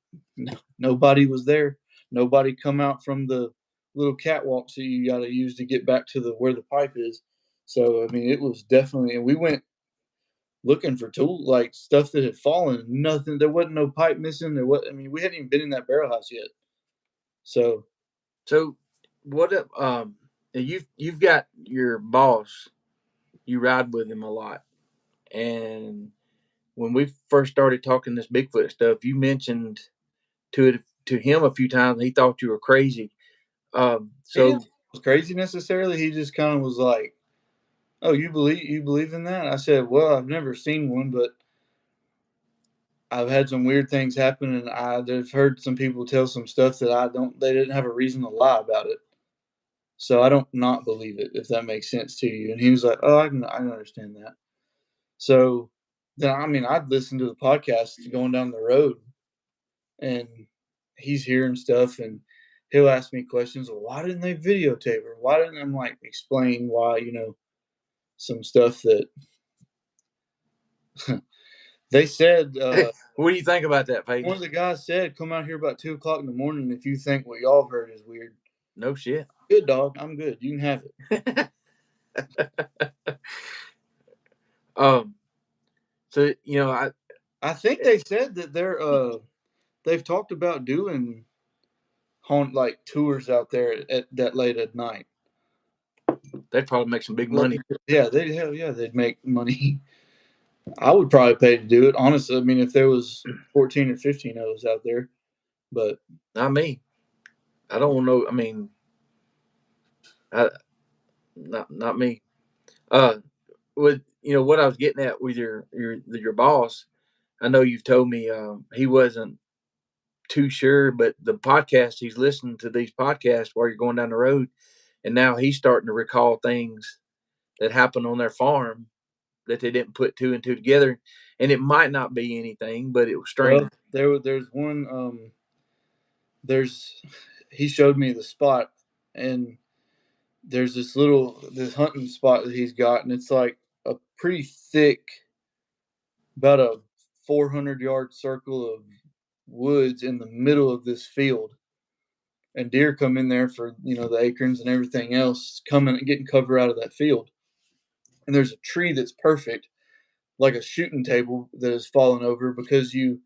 nobody was there. Nobody come out from the little catwalks that you got to use to get back to the where the pipe is. So I mean, it was definitely. And we went looking for tool like stuff that had fallen. Nothing. There wasn't no pipe missing. There was. I mean, we hadn't even been in that barrel house yet. So what if you've got your boss, you ride with him a lot, and when we first started talking this Bigfoot stuff, you mentioned to him a few times he thought you were crazy. he didn't think it was crazy necessarily. He just kind of was like, "Oh, you believe in that?" I said, "Well, I've never seen one, but I've had some weird things happen, and I've heard some people tell some stuff that they didn't have a reason to lie about it. So I don't not believe it, if that makes sense to you." And he was like, "Oh, I can understand that." So then, I mean, I'd listen to the podcast going down the road, and he's hearing stuff, and he'll ask me questions. Well, why didn't they videotape her? Why didn't I'm like explain why, some stuff that they said. What do you think about that, Peyton? One of the guys said, "Come out here about 2 o'clock in the morning if you think what y'all have heard is weird." No shit. Good dog, I'm good. You can have it. So I think they said that they've talked about doing like tours out there at that late at night. they'd probably make some big money. Yeah, they'd make money. I would probably pay to do it. Honestly, I mean, if there was 14 or 15 of us out there, but Not me. I don't know. I mean, not me. With what I was getting at with your boss. I know you've told me he wasn't too sure, but the podcast he's listening to these podcasts while you're going down the road, and now he's starting to recall things that happened on their farm that they didn't put two and two together, and it might not be anything, but it was strange. Well, there's one. There's he showed me the spot, and there's this hunting spot that he's got, and it's like a pretty thick, about a 400-yard circle of woods in the middle of this field, and deer come in there for the acorns and everything else, coming and getting cover out of that field. And there's a tree that's perfect, like a shooting table that has fallen over, because you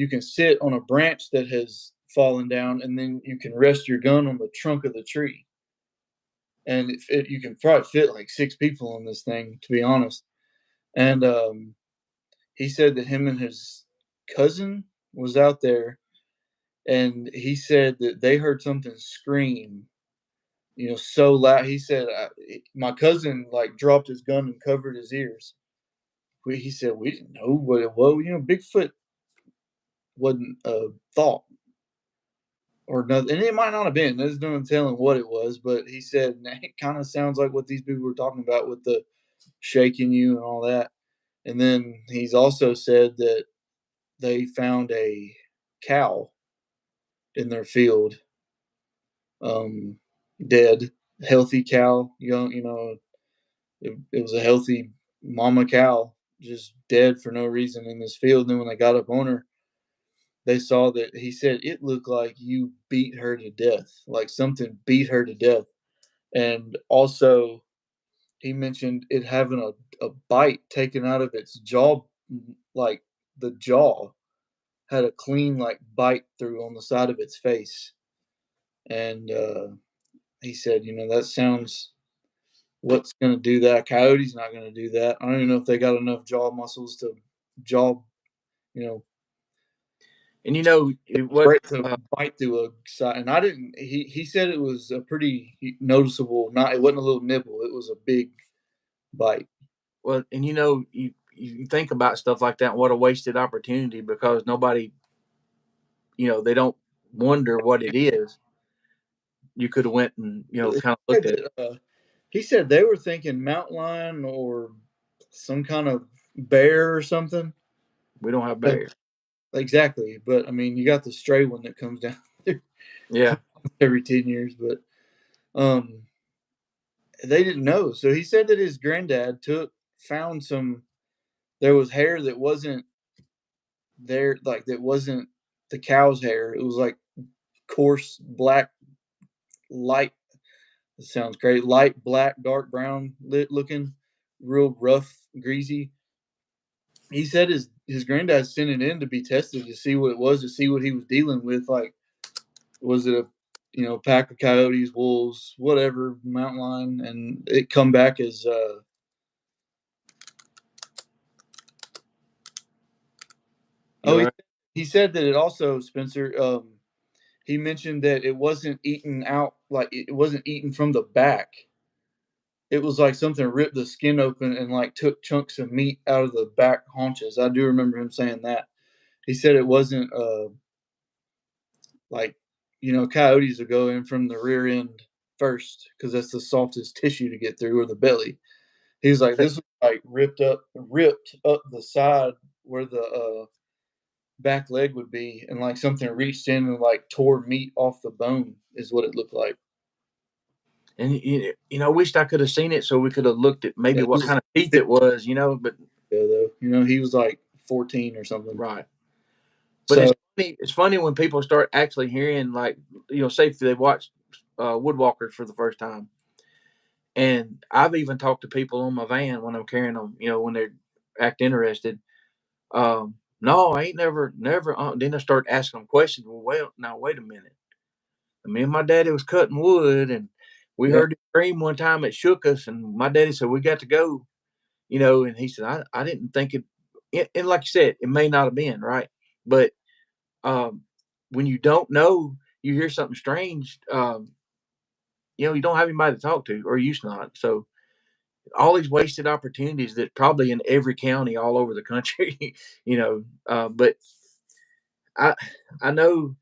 can sit on a branch that has fallen down, and then you can rest your gun on the trunk of the tree. And you can probably fit like 6 people on this thing, to be honest. And he said that him and his cousin was out there, and he said that they heard something scream, so loud. He said, my cousin like dropped his gun and covered his ears. He said, we didn't know what it was. Bigfoot wasn't a thought or nothing. And it might not have been. There's no telling what it was, but he said it kind of sounds like what these people were talking about with the shaking you and all that. And then he's also said that they found a cow in their field, dead, healthy cow, young, it was a healthy mama cow, just dead for no reason in this field. And then when they got up on her, they saw that he said it looked like you beat her to death, like something beat her to death. And also, he mentioned it having a bite taken out of its jaw, like the jaw had a clean like bite through on the side of its face. And he said, that sounds, what's going to do that? Coyote's not going to do that. I don't even know if they got enough jaw muscles to jaw, you know, And what? to bite through a side. And I didn't. He said it was a pretty noticeable. Not it wasn't a little nibble. It was a big bite. Well, and you think about stuff like that. What a wasted opportunity, because nobody, they don't wonder what it is. You could have went and kind of looked at it. He said they were thinking mountain lion or some kind of bear or something. We don't have bears. Exactly, but I mean, you got the stray one that comes down Yeah. every 10 years, but they didn't know. So he said that his granddad found some. There was hair that wasn't there, like that wasn't the cow's hair. It was like coarse black, light. It sounds great. Light black, dark brown lit looking, real rough, greasy. He said his granddad sent it in to be tested to see what it was, to see what he was dealing with. Like, was it a pack of coyotes, wolves, whatever, mountain lion, and it come back as he said that it also, Spencer, he mentioned that it wasn't eaten out, like it wasn't eaten from the back. It was like something ripped the skin open and like took chunks of meat out of the back haunches. I do remember him saying that. He said it wasn't like coyotes will go in from the rear end first because that's the softest tissue to get through, or the belly. He's like, this was like ripped up the side where the back leg would be, and like something reached in and like tore meat off the bone is what it looked like. And I wished I could have seen it so we could have looked at maybe what kind of teeth it was, but though, he was like 14 or something. Right. But so, it's funny when people start actually hearing, like, say if they watch woodwalkers for the first time. And I've even talked to people on my van when I'm carrying them, when they act interested. No, I ain't never. Then I start asking them questions. Well, now wait a minute. Me and my daddy was cutting wood, and we heard it scream one time. It shook us, and my daddy said we got to go. And he said I didn't think it. And like you said, it may not have been right, but when you don't know, you hear something strange. You don't have anybody to talk to, or you used not. So all these wasted opportunities that probably in every county all over the country, but I know.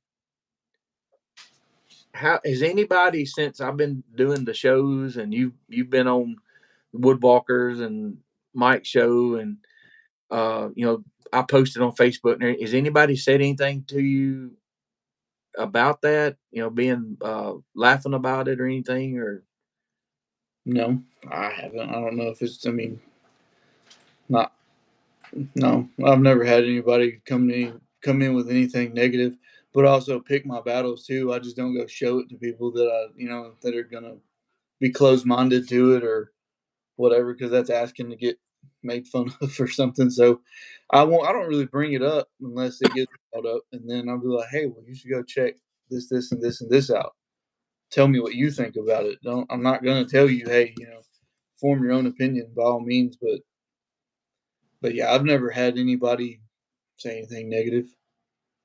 How has anybody, since I've been doing the shows and you've been on Woodwalkers and Mike's show, and I posted on Facebook. And has anybody said anything to you about that? Being laughing about it or anything, or No, I haven't. I don't know if it's. I mean, not. No, I've never had anybody come in with anything negative. But I also pick my battles too. I just don't go show it to people that that are gonna be closed minded to it or whatever, because that's asking to get made fun of or something. So I won't. I don't really bring it up unless it gets brought up, and then I'll be like, "Hey, well, you should go check this, and this, and this out. Tell me what you think about it. Don't. I'm not gonna tell you, hey, form your own opinion by all means, but yeah, I've never had anybody say anything negative.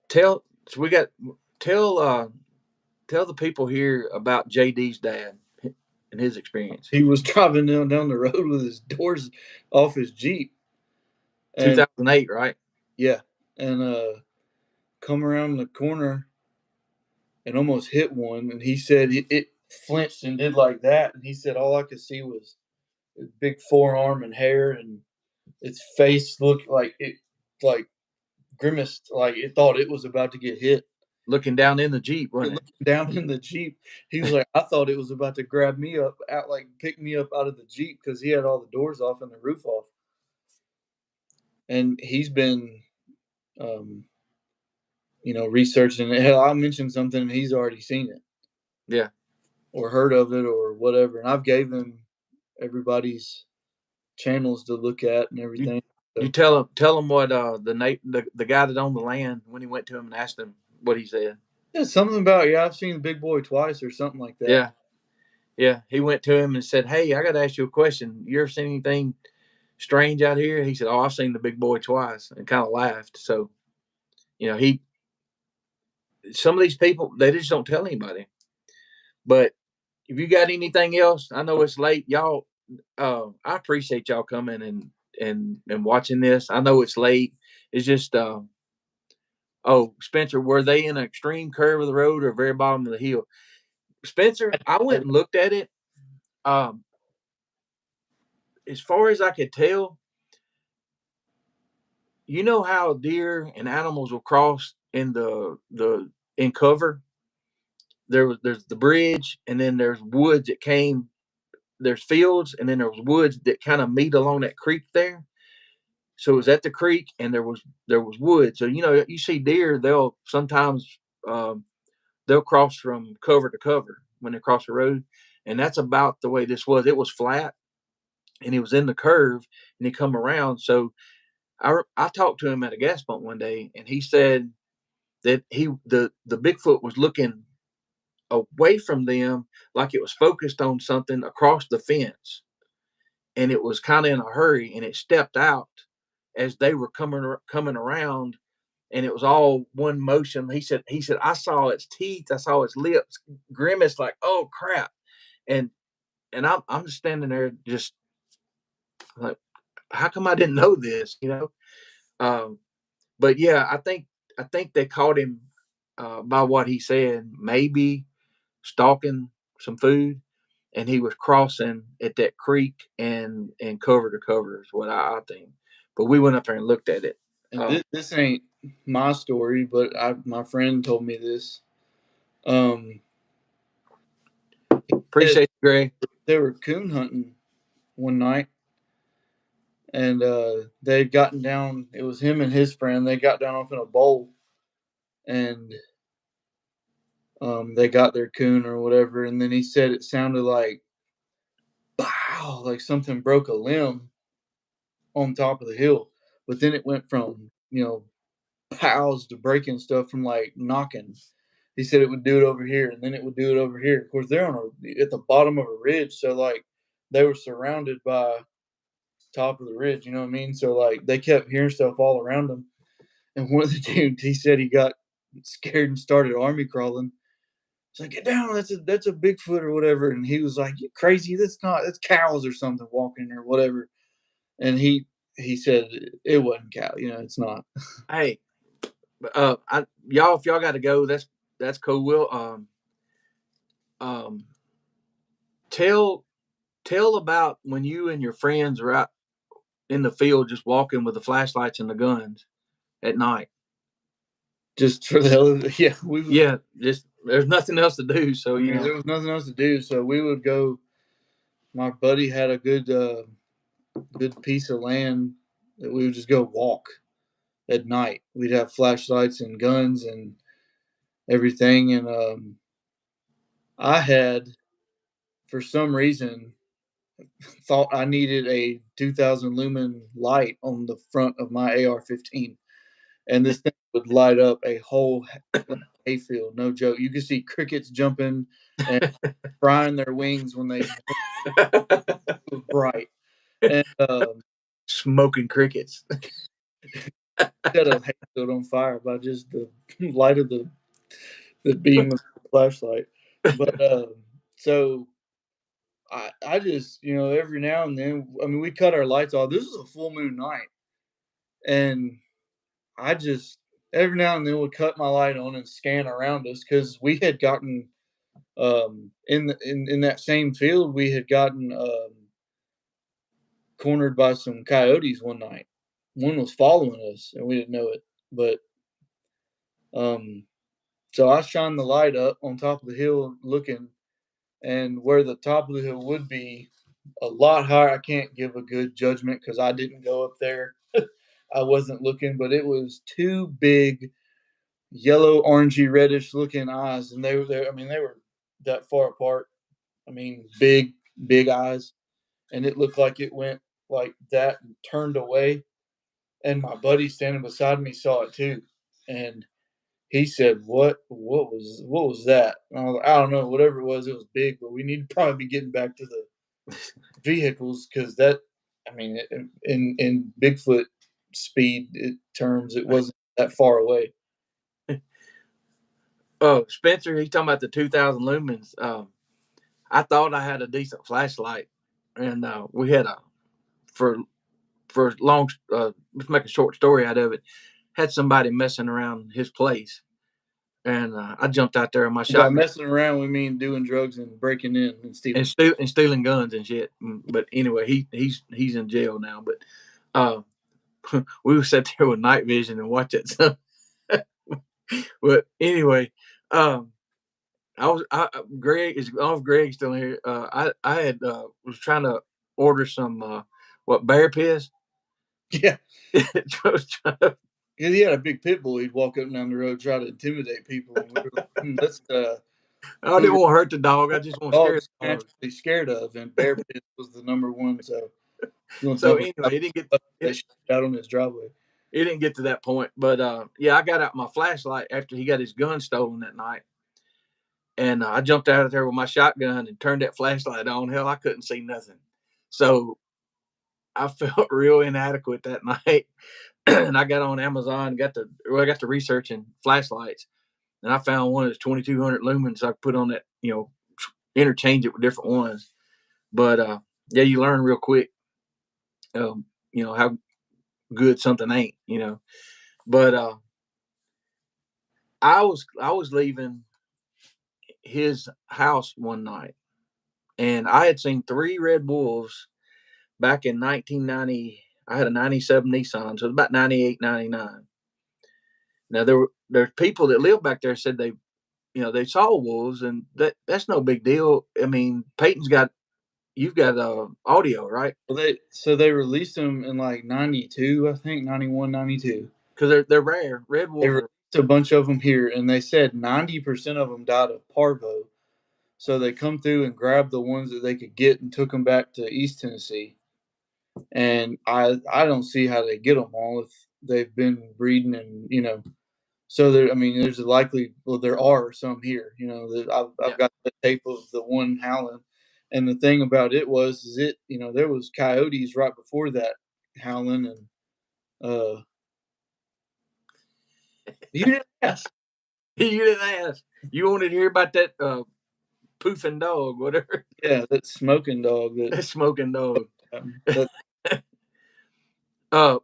tell. So we got tell tell the people here about JD's dad and his experience. He was driving down the road with his doors off his Jeep, and 2008, right? yeah, and come around the corner and almost hit one. And he said it flinched and did like that. And he said all I could see was his big forearm and hair, and its face looked like grimaced, like it thought it was about to get hit. Looking down in the Jeep, wasn't Looking down in the Jeep, he was like, I thought it was about to grab me up, out like pick me up out of the Jeep, because he had all the doors off and the roof off. And he's been, um, researching it. Hell, I mentioned something and he's already seen it Yeah. or heard of it or whatever. And I've gave him everybody's channels to look at and You everything. you So tell him what the guy that owned the land, when he went to him and asked him what he said. yeah, something about, yeah, I've seen Big Boy twice or something like that. Yeah. Yeah. He went to him and said, "Hey, I got to ask you a question. You ever seen anything strange out here?" He said, "Oh, I've seen the big boy twice," and kind of laughed. So, he some of these people, they just don't tell anybody. But if you got anything else, I know it's late, y'all. I appreciate y'all coming and watching this. I know it's late. It's just oh, Spencer, were they in an extreme curve of the road or very bottom of the hill? Spencer, I went and looked at it. Um, as far as I could tell, you know how deer and animals will cross in the in cover. There's the bridge, and then there's woods that came. There's fields, and then there's woods that kind of meet along that creek there. So it was at the creek, and there was wood. So you see deer, they'll sometimes um, they'll cross from cover to cover when they cross the road, and that's about the way this was. It was flat, and he was in the curve, and he come around. So I talked to him at a gas pump one day, and he said that the Bigfoot was looking away from them, like it was focused on something across the fence, and it was kind of in a hurry, and it stepped out as they were coming around, and it was all one motion. He said I saw its teeth, I saw its lips grimace, like, oh crap. And and I'm just standing there, just like, how come I didn't know this? um but yeah, I think they caught him by what he said, maybe stalking some food, and he was crossing at that creek and cover to cover is what I think. But we went up there and looked at it. And this ain't my story, but my friend told me this. Um, Appreciate it, Gray. they were coon hunting one night, and they'd gotten down. It was him and his friend. They got down off in a bowl, and they got their coon or whatever. And then he said it sounded like, "Pow!" like something broke a limb on top of the hill. But then it went from pows to breaking stuff from like knocking. He said it would do it over here, and then it would do it over here. Of course, they're at the bottom of a ridge, so like they were surrounded by top of the ridge. You know what I mean? So like they kept hearing stuff all around them. And one of the dudes, he said he got scared and started army crawling. It's like, get down, that's a Bigfoot or whatever. And he was like, you crazy? That's cows or something walking or whatever. And he said it wasn't cow. It's not. Hey, if y'all got to go, that's cool. We'll um tell about when you and your friends were out in the field just walking with the flashlights and the guns at night. Just for the hell of it. Yeah, we would. Yeah, just there's nothing else to do. So I mean, there was nothing else to do, so we would go. My buddy had a good piece of land that we would just go walk at night. We'd have flashlights and guns and everything, and I had, for some reason, thought I needed a 2,000 lumen light on the front of my AR-15, and this thing would light up a whole hayfield. No joke. You could see crickets jumping and frying their wings when they was bright, and smoking crickets. set a hayfield on fire by just the light of the beam of the flashlight. But so I just, every now and then, I mean, we cut our lights off. This was a full moon night, and I just every now and then would cut my light on and scan around us because we had gotten in that same field we had gotten cornered by some coyotes one night. One was following us and we didn't know it, but so I shined the light up on top of the hill looking, and where the top of the hill would be a lot higher. I can't give a good judgment because I didn't go up there. I wasn't looking, but it was two big yellow, orangey, reddish looking eyes, and they were. I mean, they were that far apart. I mean, big eyes, and it looked like it went like that and turned away. And my buddy standing beside me saw it too, and he said, What was that?" And I was like, "I don't know. Whatever it was big, but we need to probably be getting back to the vehicles because that. I mean, in Bigfoot speed terms, it wasn't that far away." Oh, Spencer, he's talking about the 2,000 lumens. I thought I had a decent flashlight, and we had for long. Let's make a short story out of it. Had somebody messing around his place, and I jumped out there in my By shotgun. messing around, we mean doing drugs and breaking in and stealing. And stealing guns and shit. But anyway, he's in jail now. But we would sit there with night vision and watch it. So, but anyway, Greg is. I don't know if Greg's still here. I had was trying to order some bear piss. Yeah. Because he had a big pit bull, he'd walk up and down the road, try to intimidate people. And we were like, let's. I didn't want to hurt the dog. I just want to scare the dog. Naturally scared of, and bear piss was the number one. So anyway, he didn't get out on his driveway. It didn't get to that point, but yeah, I got out my flashlight after he got his gun stolen that night, and I jumped out of there with my shotgun and turned that flashlight on. Hell, I couldn't see nothing, so I felt real inadequate that night. And I got on Amazon, I got to researching flashlights, and I found one that's 2,200 lumens. So I put on that, interchange it with different ones. But yeah, you learn real quick, how good something ain't, But I was leaving his house one night, and I had seen 3 red wolves back in 1990. I had a 97 Nissan, so it was about 98, 99. Now there's people that live back there said they saw wolves, and that's no big deal. I mean, you've got audio, right? Well, they released them in like 92, I think 91, 92. Because they're rare. Red wolves. They released a bunch of them here, and they said 90% of them died of parvo. So they come through and grabbed the ones that they could get and took them back to East Tennessee. And I don't see how they get them all if they've been breeding and So there's a there are some here. I've got the tape of the one howling, and the thing about it is there was coyotes right before that howling, and you didn't ask. You didn't ask. You wanted to hear about that poofing dog, whatever. Yeah, that smoking dog. That smoking dog.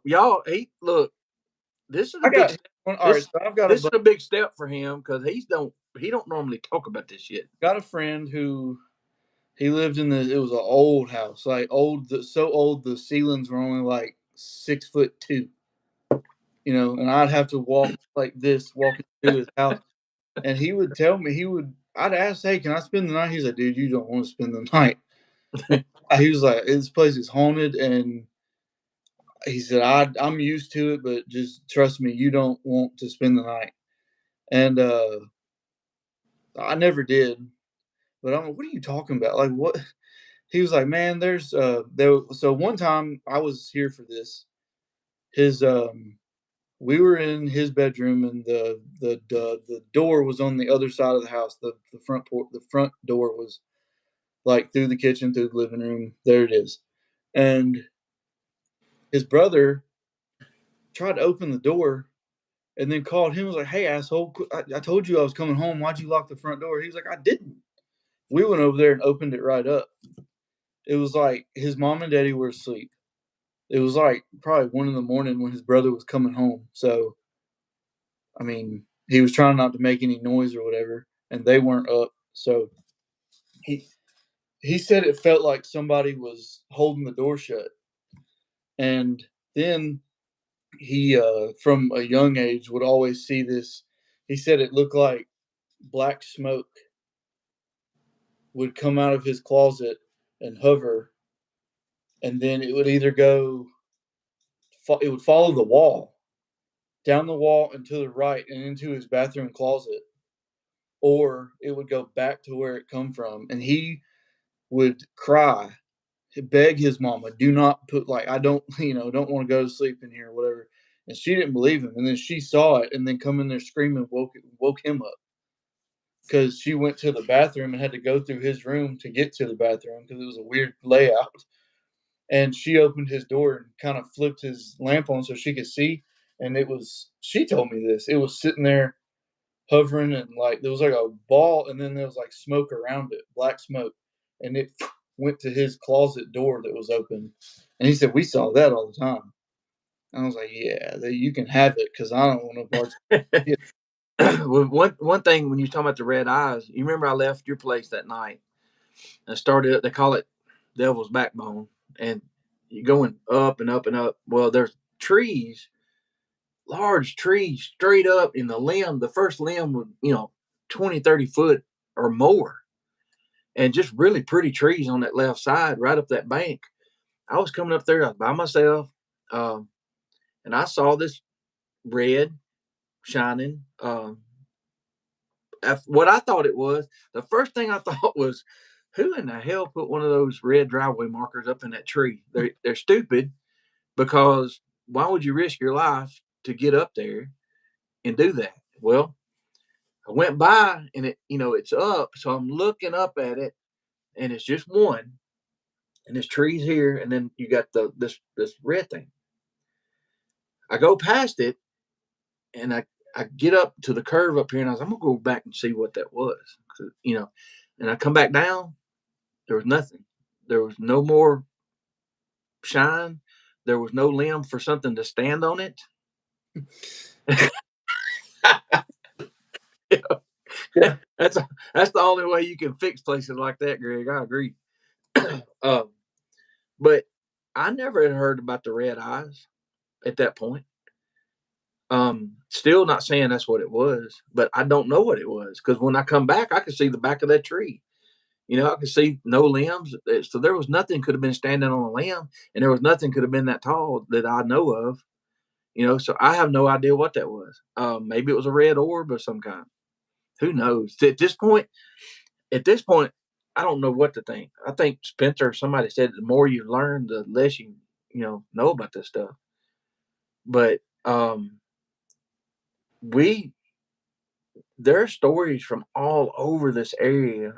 Y'all, look. This is a big step. This is a big step for him because he don't normally talk about this shit. Got a friend who He lived in it was an old house, like so old the ceilings were only like 6'2", and I'd have to walk like this, walking through his house. And he would tell me, I'd ask, hey, can I spend the night? He's like, dude, you don't want to spend the night. He was like, this place is haunted. And he said, I'm used to it, but just trust me, you don't want to spend the night. And I never did. But I'm like, what are you talking about? Like, what? He was like, man, so one time I was here for this. His we were in his bedroom, and the door was on the other side of the house. The front door was like through the kitchen, through the living room. There it is. And his brother tried to open the door and then called him. Was like, hey, asshole, I told you I was coming home. Why'd you lock the front door? He was like, I didn't. We went over there and opened it right up. It was like his mom and daddy were asleep. It was like probably 1 in the morning when his brother was coming home. So, I mean, he was trying not to make any noise or whatever, and they weren't up. So he he said it felt like somebody was holding the door shut. And then he, from a young age, would always see this. He said it looked like black smoke would come out of his closet and hover, and then it would either it would follow the wall, down the wall and to the right and into his bathroom closet, or it would go back to where it come from. And he would cry, beg his mama, do not put, like, I don't, don't want to go to sleep in here or whatever. And she didn't believe him. And then she saw it and then come in there screaming, woke him up, because she went to the bathroom and had to go through his room to get to the bathroom because it was a weird layout. And she opened his door and kind of flipped his lamp on so she could see. And she told me this, it was sitting there hovering, and like there was like a ball, and then there was like smoke around it, black smoke, and it went to his closet door that was open. And he said we saw that all the time. And I was like, yeah, you can have it because I don't want no parts. Well, one thing when you talking about the red eyes, you remember I left your place that night and started. They call it Devil's Backbone, and you're going up and up and up. Well, there's trees, large trees, straight up in the limb. The first limb was 20, 30 foot or more, and just really pretty trees on that left side, right up that bank. I was coming up there by myself, um, and I saw this red shining. What I thought it was, the first thing I thought was, who in the hell put one of those red driveway markers up in that tree? They're stupid, because why would you risk your life to get up there and do that? Well, I went by and it's up, so I'm looking up at it, and it's just one, and this tree's here, and then you got this red thing. I go past it, and I get up to the curve up here, and I'm gonna go back and see what that was, and I come back down. There was nothing. There was no more shine. There was no limb for something to stand on it. Yeah. that's that's the only way you can fix places like that, Greg. I agree. um, but I never had heard about the red eyes at that point. Still not saying that's what it was, but I don't know what it was, because when I come back, I could see the back of that tree. I could see no limbs, so there was nothing could have been standing on a limb, and there was nothing could have been that tall that I know of. So I have no idea what that was. Maybe it was a red orb of some kind. Who knows? At this point, I don't know what to think. I think Spencer, somebody said, the more you learn, the less you know about this stuff. But we there are stories from all over this area.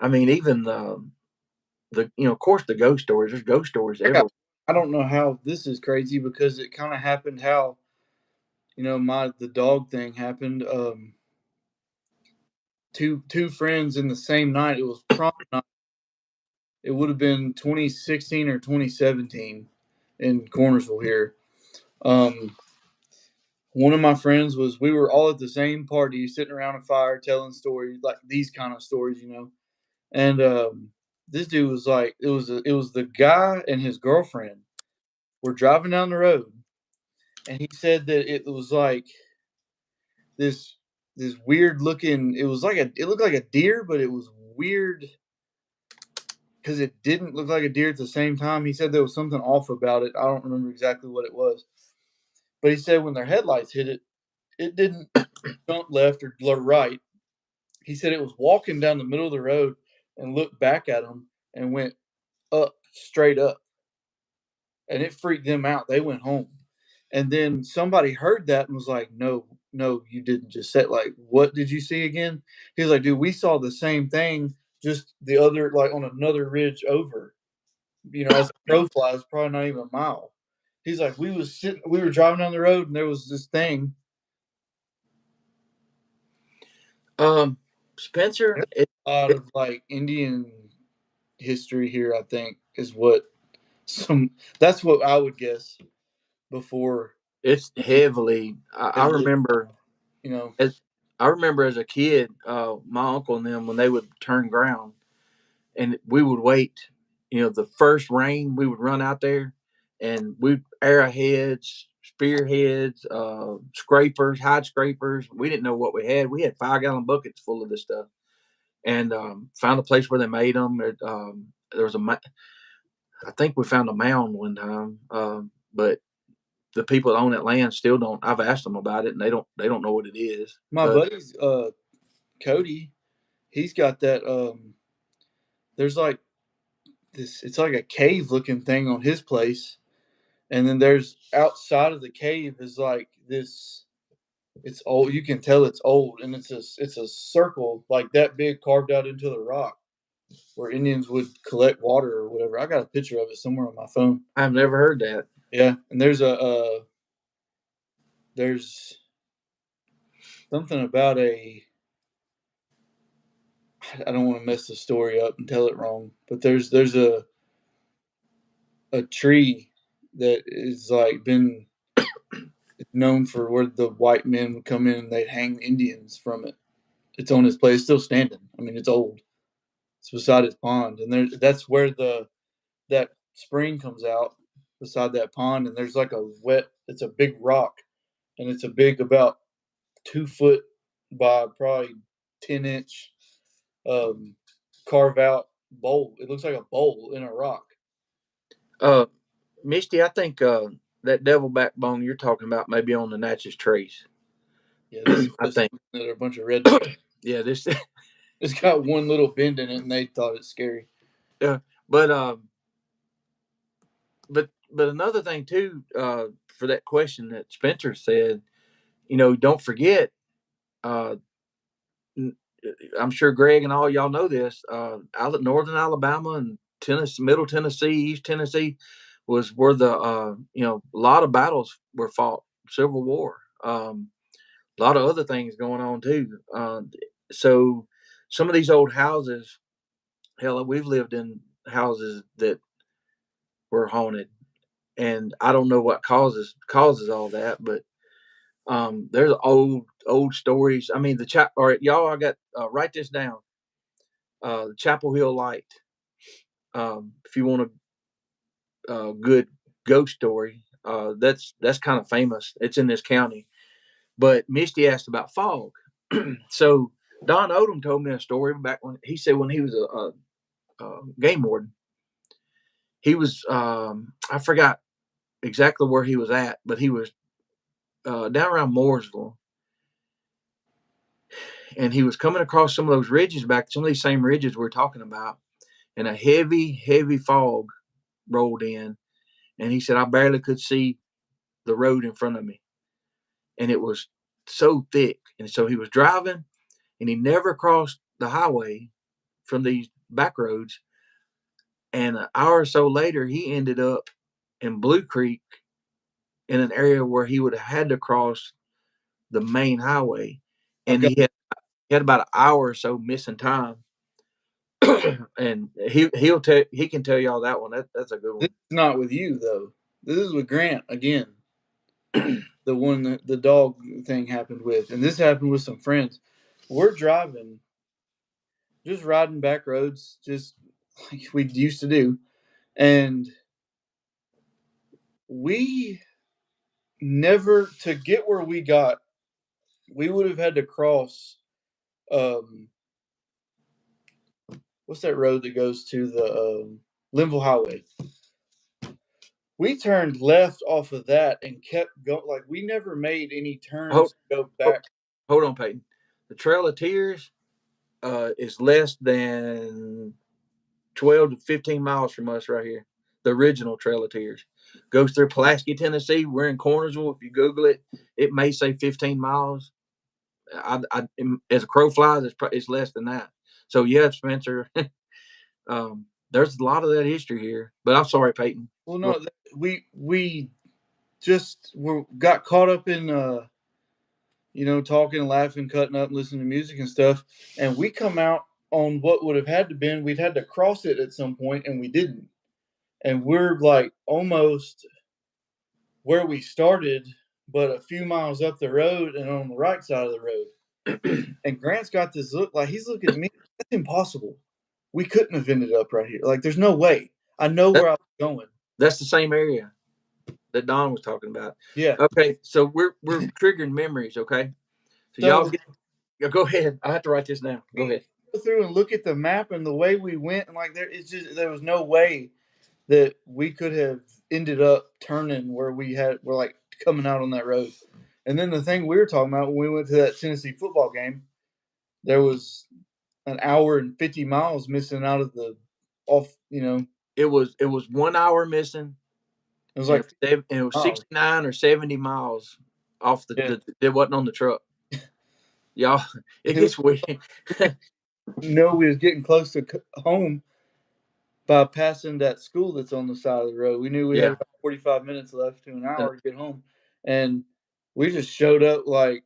I mean, even of course, the ghost stories. There's ghost stories everywhere. I don't know how this is crazy because it kind of happened how the dog thing happened. Two friends in the same night. It was prom night. It would have been 2016 or 2017 in Cornersville here. Um, one of my friends we were all at the same party, sitting around a fire, telling stories like these kind of stories, And this dude was like, it was the guy and his girlfriend were driving down the road, and he said that it was like this this weird looking. It looked like a deer, but it was weird because it didn't look like a deer at the same time. He said there was something off about it. I don't remember exactly what it was, but he said when their headlights hit it, it didn't jump left or right. He said it was walking down the middle of the road and looked back at him and went up, straight up, and it freaked them out. They went home. And then somebody heard that and was like, "No, no, you didn't just say like, what did you see again?" He was like, "Dude, we saw the same thing, just the other like on another ridge over. As the crow flies, probably not even a mile." He's like, we were driving down the road and there was this thing." Spencer, A lot of like Indian history here, I think, is what some that's what I would guess before it's heavily. I it looked, remember you know. as I remember as a kid, my uncle and them when they would turn ground, and we would wait. The first rain, we would run out there, and we'd arrowheads, spearheads, scrapers, hide scrapers. We didn't know what we had. We had 5-gallon buckets full of this stuff, and found a place where they made them. There was I think we found a mound one time, but the people that own that land still don't. I've asked them about it, and they don't know what it is. My buddy's Cody, he's got that there's like this it's like a cave looking thing on his place. And then there's outside of the cave is like this it's old, you can tell it's old, and it's a circle like that big carved out into the rock where Indians would collect water or whatever. I got a picture of it somewhere on my phone. I've never heard that. Yeah, and there's something about I don't want to mess the story up and tell it wrong, but there's a tree that is like been known for where the white men would come in and they'd hang Indians from it. It's on his place, it's still standing. I mean, it's old. It's beside his pond, and that's where that spring comes out beside that pond. And there's like it's a big rock, and it's a big about 2 foot by probably 10-inch um, carve out bowl. It looks like a bowl in a rock. Uh, Misty, I think that devil backbone you're talking about may be on the Natchez Trace. Yeah, this is I just think. that are a bunch of rednecks. Yeah, this. It's got one little bend in it, and they thought it's scary. Yeah, but but another thing too, for that question that Spencer said, don't forget. Uh, I'm sure Greg and all y'all know this. Northern Alabama and Tennessee, Middle Tennessee, East Tennessee was where the a lot of battles were fought. Civil War. A lot of other things going on too. So some of these old houses, hell, we've lived in houses that were haunted, and I don't know what causes all that, but there's old stories. I mean, all right, y'all, I got write this down. The Chapel Hill Light. If you want a good ghost story, that's kind of famous. It's in this county. But Misty asked about fog. So Don Odom told me a story back when he said when he was a game warden, he was I forgot exactly where he was at, but he was down around Mooresville, and he was coming across some of those ridges back, some of these same ridges we're talking about, and a heavy fog rolled in, and he said I barely could see the road in front of me, and it was so thick, and so he was driving, and he never crossed the highway from these back roads. And an hour or so later, he ended up in Blue Creek in an area where he would have had to cross the main highway. And he had about an hour or so missing time. And he can tell y'all that one. That's a good This one. is not with you though. This is with Grant again. the one that the dog thing happened with, and this happened with some friends. We're driving, just riding back roads, just like we used to do, and we never to get where we got. We would have had to cross. Um, what's that road that goes to the Linville Highway? We turned left off of that and kept going. Like we never made any turns Hold, to go hold, back. hold on, Peyton. The Trail of Tears is less than 12 to 15 miles from us right here. The original Trail of Tears goes through Pulaski, Tennessee. We're in Cornersville. If you Google it, it may say 15 miles. As a crow flies, it's less than that. So yeah, Spencer, there's a lot of that history here. But I'm sorry, Peyton. Well, no, we just got caught up in talking, laughing, cutting up, listening to music and stuff, and we come out on what would have had to been we'd had to cross it at some point, and we didn't, and we're like almost where we started, but a few miles up the road and on the right side of the road. And Grant's got this look like he's looking at me. That's impossible. We couldn't have ended up right here. Like, there's no way. I know That, where I was going. that's the same area that Don was talking about. Yeah. Okay, so we're triggering memories. Okay, so y'all So go ahead. I have to write this down. Go ahead. go through and look at the map and the way we went, and like there was no way that we could have ended up turning where we're like coming out on that road. And then the thing we were talking about when we went to that Tennessee football game, there was an hour and 50 miles missing out of the off. It was 1 hour missing. It was And like it was miles. 69 or 70 miles off Yeah. it wasn't on the truck. Y'all, it gets weird. No, we was getting close to home by passing that school that's on the side of the road. We knew we had Yeah. about 45 minutes left to an And hour to get home, and we just showed up like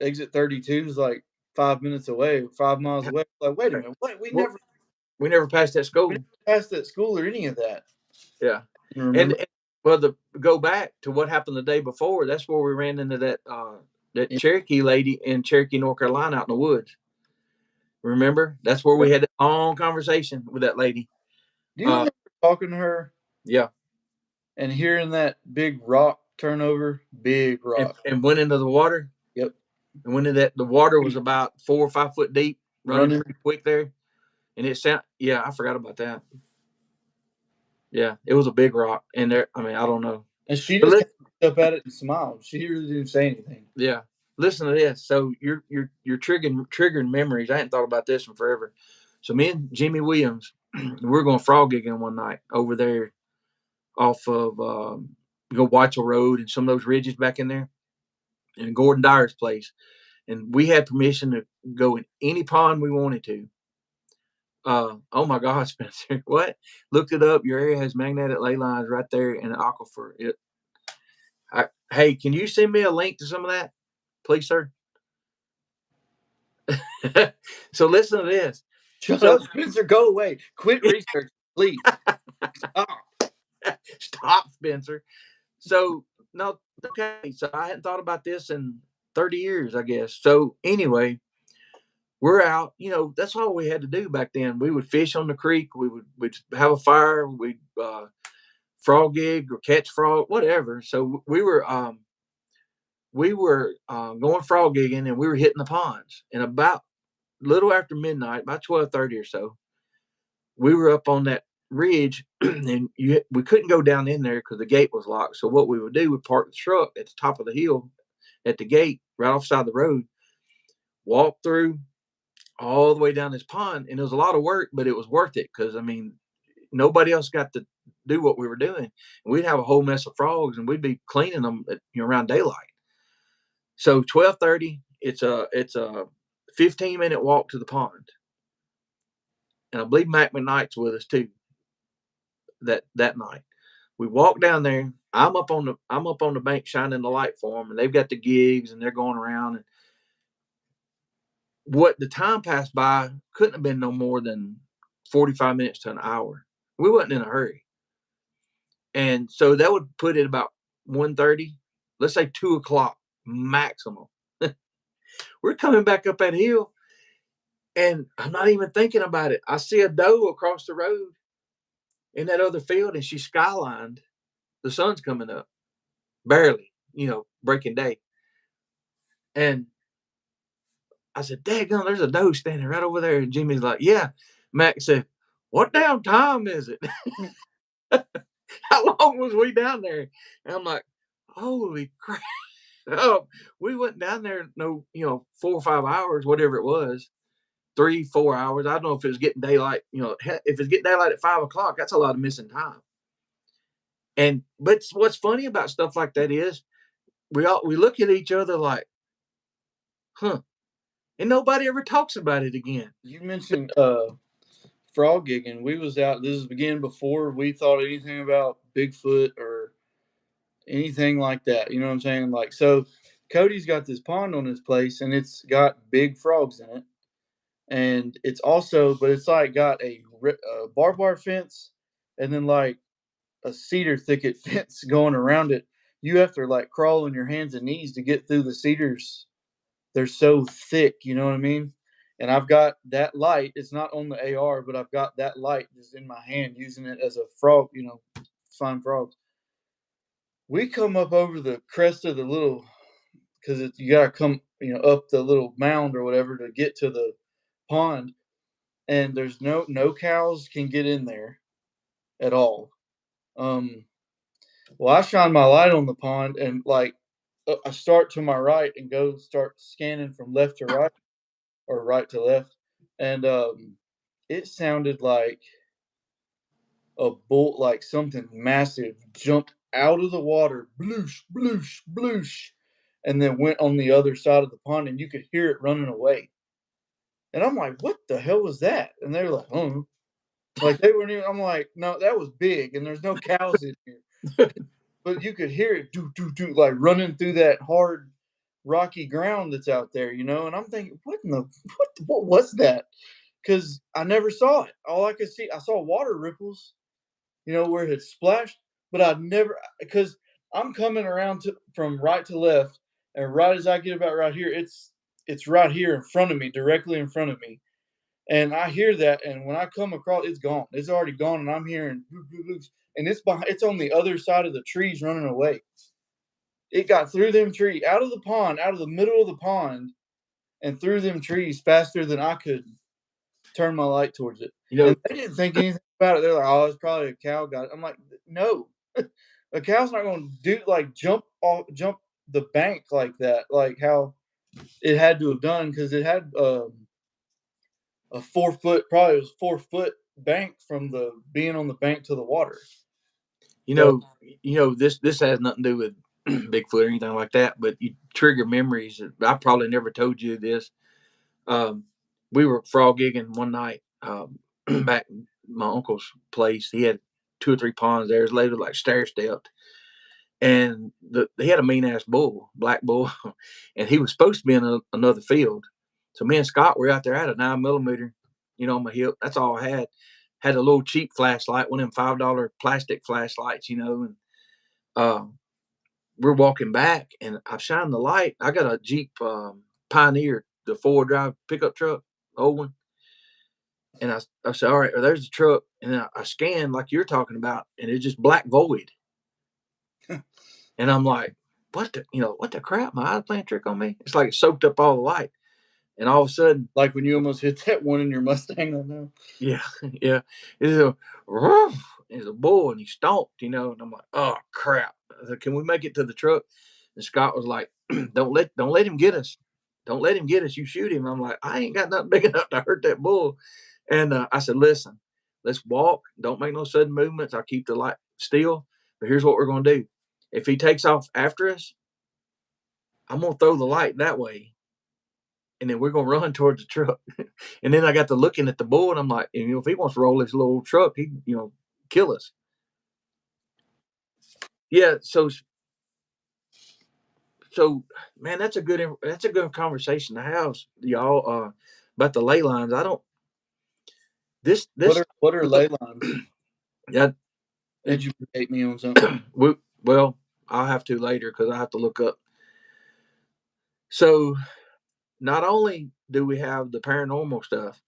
exit 32 is like 5 minutes away, 5 miles away. Like, wait a minute, what? We well, never we never passed that school. passed that school or any of that. Yeah. You remember? And well, go back to what happened the day before. That's where we ran into that Yeah. Cherokee lady in Cherokee, North Carolina, out in the woods. Remember? That's where we had a long conversation with that lady. Do you remember talking to her Yeah. and hearing that big rock turnover? Big rock. And went into the water. Yep. And when the water was about 4 or 5 foot deep, running pretty quick there. And I forgot about that. Yeah, it was a big rock. And I don't know. And she But just looked up at it and smiled. She really didn't say anything. yeah. Listen to this. So you're triggering memories. I hadn't thought about this in forever. So me and Jimmy Williams, we're going frog gigging one night over there off of Watchell Road and some of those ridges back in there, and Gordon Dyer's place. And we had permission to go in any pond we wanted to. Oh my God, Spencer! What? Looked it up. Your area has magnetic ley lines right there in the aquifer. Hey, can you send me a link to some of that, please, sir? So listen to this. Shut up, Spencer. Go away. Quit research, please. Stop. Stop, Spencer. So no, okay. So I hadn't thought about this in 30 years, I guess. So anyway, we're out. That's all we had to do back then. We would fish on the creek. We'd have a fire. We'd frog gig or catch frog, whatever. So we were going frog gigging, and we were hitting the ponds. And about little after midnight, about 12:30 or so, we were up on that ridge, and we couldn't go down in there because the gate was locked. So what we would do, we'd park the truck at the top of the hill at the gate, right offside the road, walk through all the way down this pond, and it was a lot of work, but it was worth it because nobody else got to do what we were doing. And we'd have a whole mess of frogs, and we'd be cleaning them around daylight. So 12:30, it's a 15-minute walk to the pond, and I believe Mac McKnight's with us too. That night, we walk down there. I'm up on the bank shining the light for them, and they've got the gigs, and they're going around. And what the time passed by couldn't have been no more than 45 minutes to an hour. We wasn't in a hurry. And so that would put it about 1:30. let's say 2 o'clock maximum. We're coming back up that hill, and I'm not even thinking about it. I see a doe across the road in that other field, and she's skylined. The sun's coming up, barely, breaking day. And I said, "Daggone, there's a doe standing right over there." And Jimmy's like, "Yeah." Mac said, "What damn time is it?" How long was we down there? And I'm like, "Holy crap." Oh, we went down there, 4 or 5 hours, whatever it was, 3, 4 hours. I don't know if it was getting daylight. If it's getting daylight at 5 o'clock, that's a lot of missing time. But what's funny about stuff like that is we look at each other like, huh, and nobody ever talks about it again. You mentioned frog gigging. We was out. This is again before we thought anything about Bigfoot or anything like that. You know what I'm saying? Like, so Cody's got this pond on his place, and it's got big frogs in it, and it's also, but it's like got a barbed wire fence, and then like a cedar thicket fence going around it. You have to like crawl on your hands and knees to get through the cedars. They're so thick, you know what I mean? And I've got that light. It's not on the AR, but I've got that light just in my hand, using it as a frog, find frogs. We come up over the crest of the little, because you gotta come, up the little mound or whatever to get to the pond, and there's no cows can get in there at all. Well, I shine my light on the pond, and like I start to my right and go start scanning from left to right or right to left, and it sounded like a bolt, like something massive jumped out of the water, bloosh, bloosh, bloosh, and then went on the other side of the pond, and you could hear it running away. And I'm like, "What the hell was that?" And they're like, "Oh," like they weren't even. I'm like, "No, that was big, and there's no cows in here." But you could hear it do do do like running through that hard rocky ground that's out there, and I'm thinking, what was that? Because I never saw it. All I could see, I saw water ripples, where it had splashed, but I'd never, because I'm coming around from right to left, and right as I get about right here, it's right here in front of me, directly in front of me, and I hear that, and when I come across, it's gone. It's already gone, and I'm hearing, and it's behind. It's on the other side of the trees, running away. It got through them trees, out of the pond, out of the middle of the pond, and through them trees faster than I could turn my light towards it. And they didn't think anything about it. They're like, "Oh, it's probably a cow got it." I'm like, "No, a cow's not going to jump the bank like that, like how it had to have done, because it had a 4 foot, probably it was 4 foot bank from the being on the bank to the water." This has nothing to do with Bigfoot or anything like that, but you trigger memories. I probably never told you this. We were frog gigging one night back in my uncle's place. He had 2 or 3 ponds there. It was later like stair stepped, and he had a mean ass bull, black bull, and he was supposed to be in another field. So me and Scott were out there. I had a 9mm, on my hip. That's all I had. Had a little cheap flashlight, one of them $5 plastic flashlights, and we're walking back, and I shine the light. I got a Jeep Pioneer, the 4-wheel drive pickup truck, old one. And I said, "All right, there's the truck." And then I scanned like you're talking about, and it's just black void. And I'm like, what the crap? My eyes playing a trick on me? It's like it soaked up all the light. And all of a sudden, like when you almost hit that one in your Mustang, I know. Yeah, yeah. It's a bull, and he stomped, and I'm like, "Oh crap." I said, "Can we make it to the truck?" And Scott was like, don't let him get us. Don't let him get us. You shoot him." I'm like, "I ain't got nothing big enough to hurt that bull." And I said, "Listen, let's walk. Don't make no sudden movements. I'll keep the light still. But here's what we're gonna do. If he takes off after us, I'm gonna throw the light that way, and then we're gonna run towards the truck." And then I got to looking at the bull, and I'm like, if he wants to roll his little truck, he kill us. Yeah, so man, that's a good conversation to have, y'all, about the ley lines. I don't this What are ley lines? Yeah, Educate me on something. well, I'll have to later because I have to look up. So not only do we have the paranormal stuff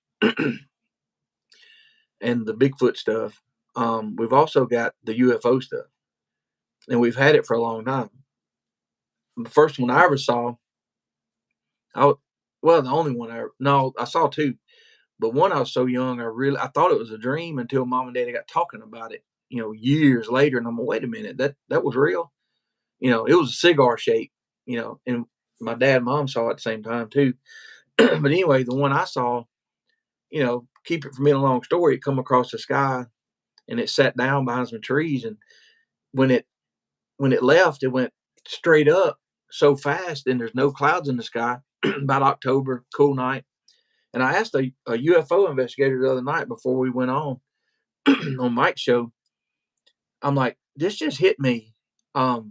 and the Bigfoot stuff, we've also got the UFO stuff, and we've had it for a long time. The first one I ever saw, the only one I saw two, but one I was so young, I thought it was a dream until mom and daddy got talking about it, years later, and I'm like, wait a minute, that was real. It was a cigar shape, and my dad and mom saw it at the same time too. But anyway, the one I saw, keep it from being a long story, it come across the sky and it sat down behind some trees, and when it left, it went straight up so fast, and there's no clouds in the sky. About October, cool night. And I asked a UFO investigator the other night before we went on on Mike's show. I'm like, this just hit me. I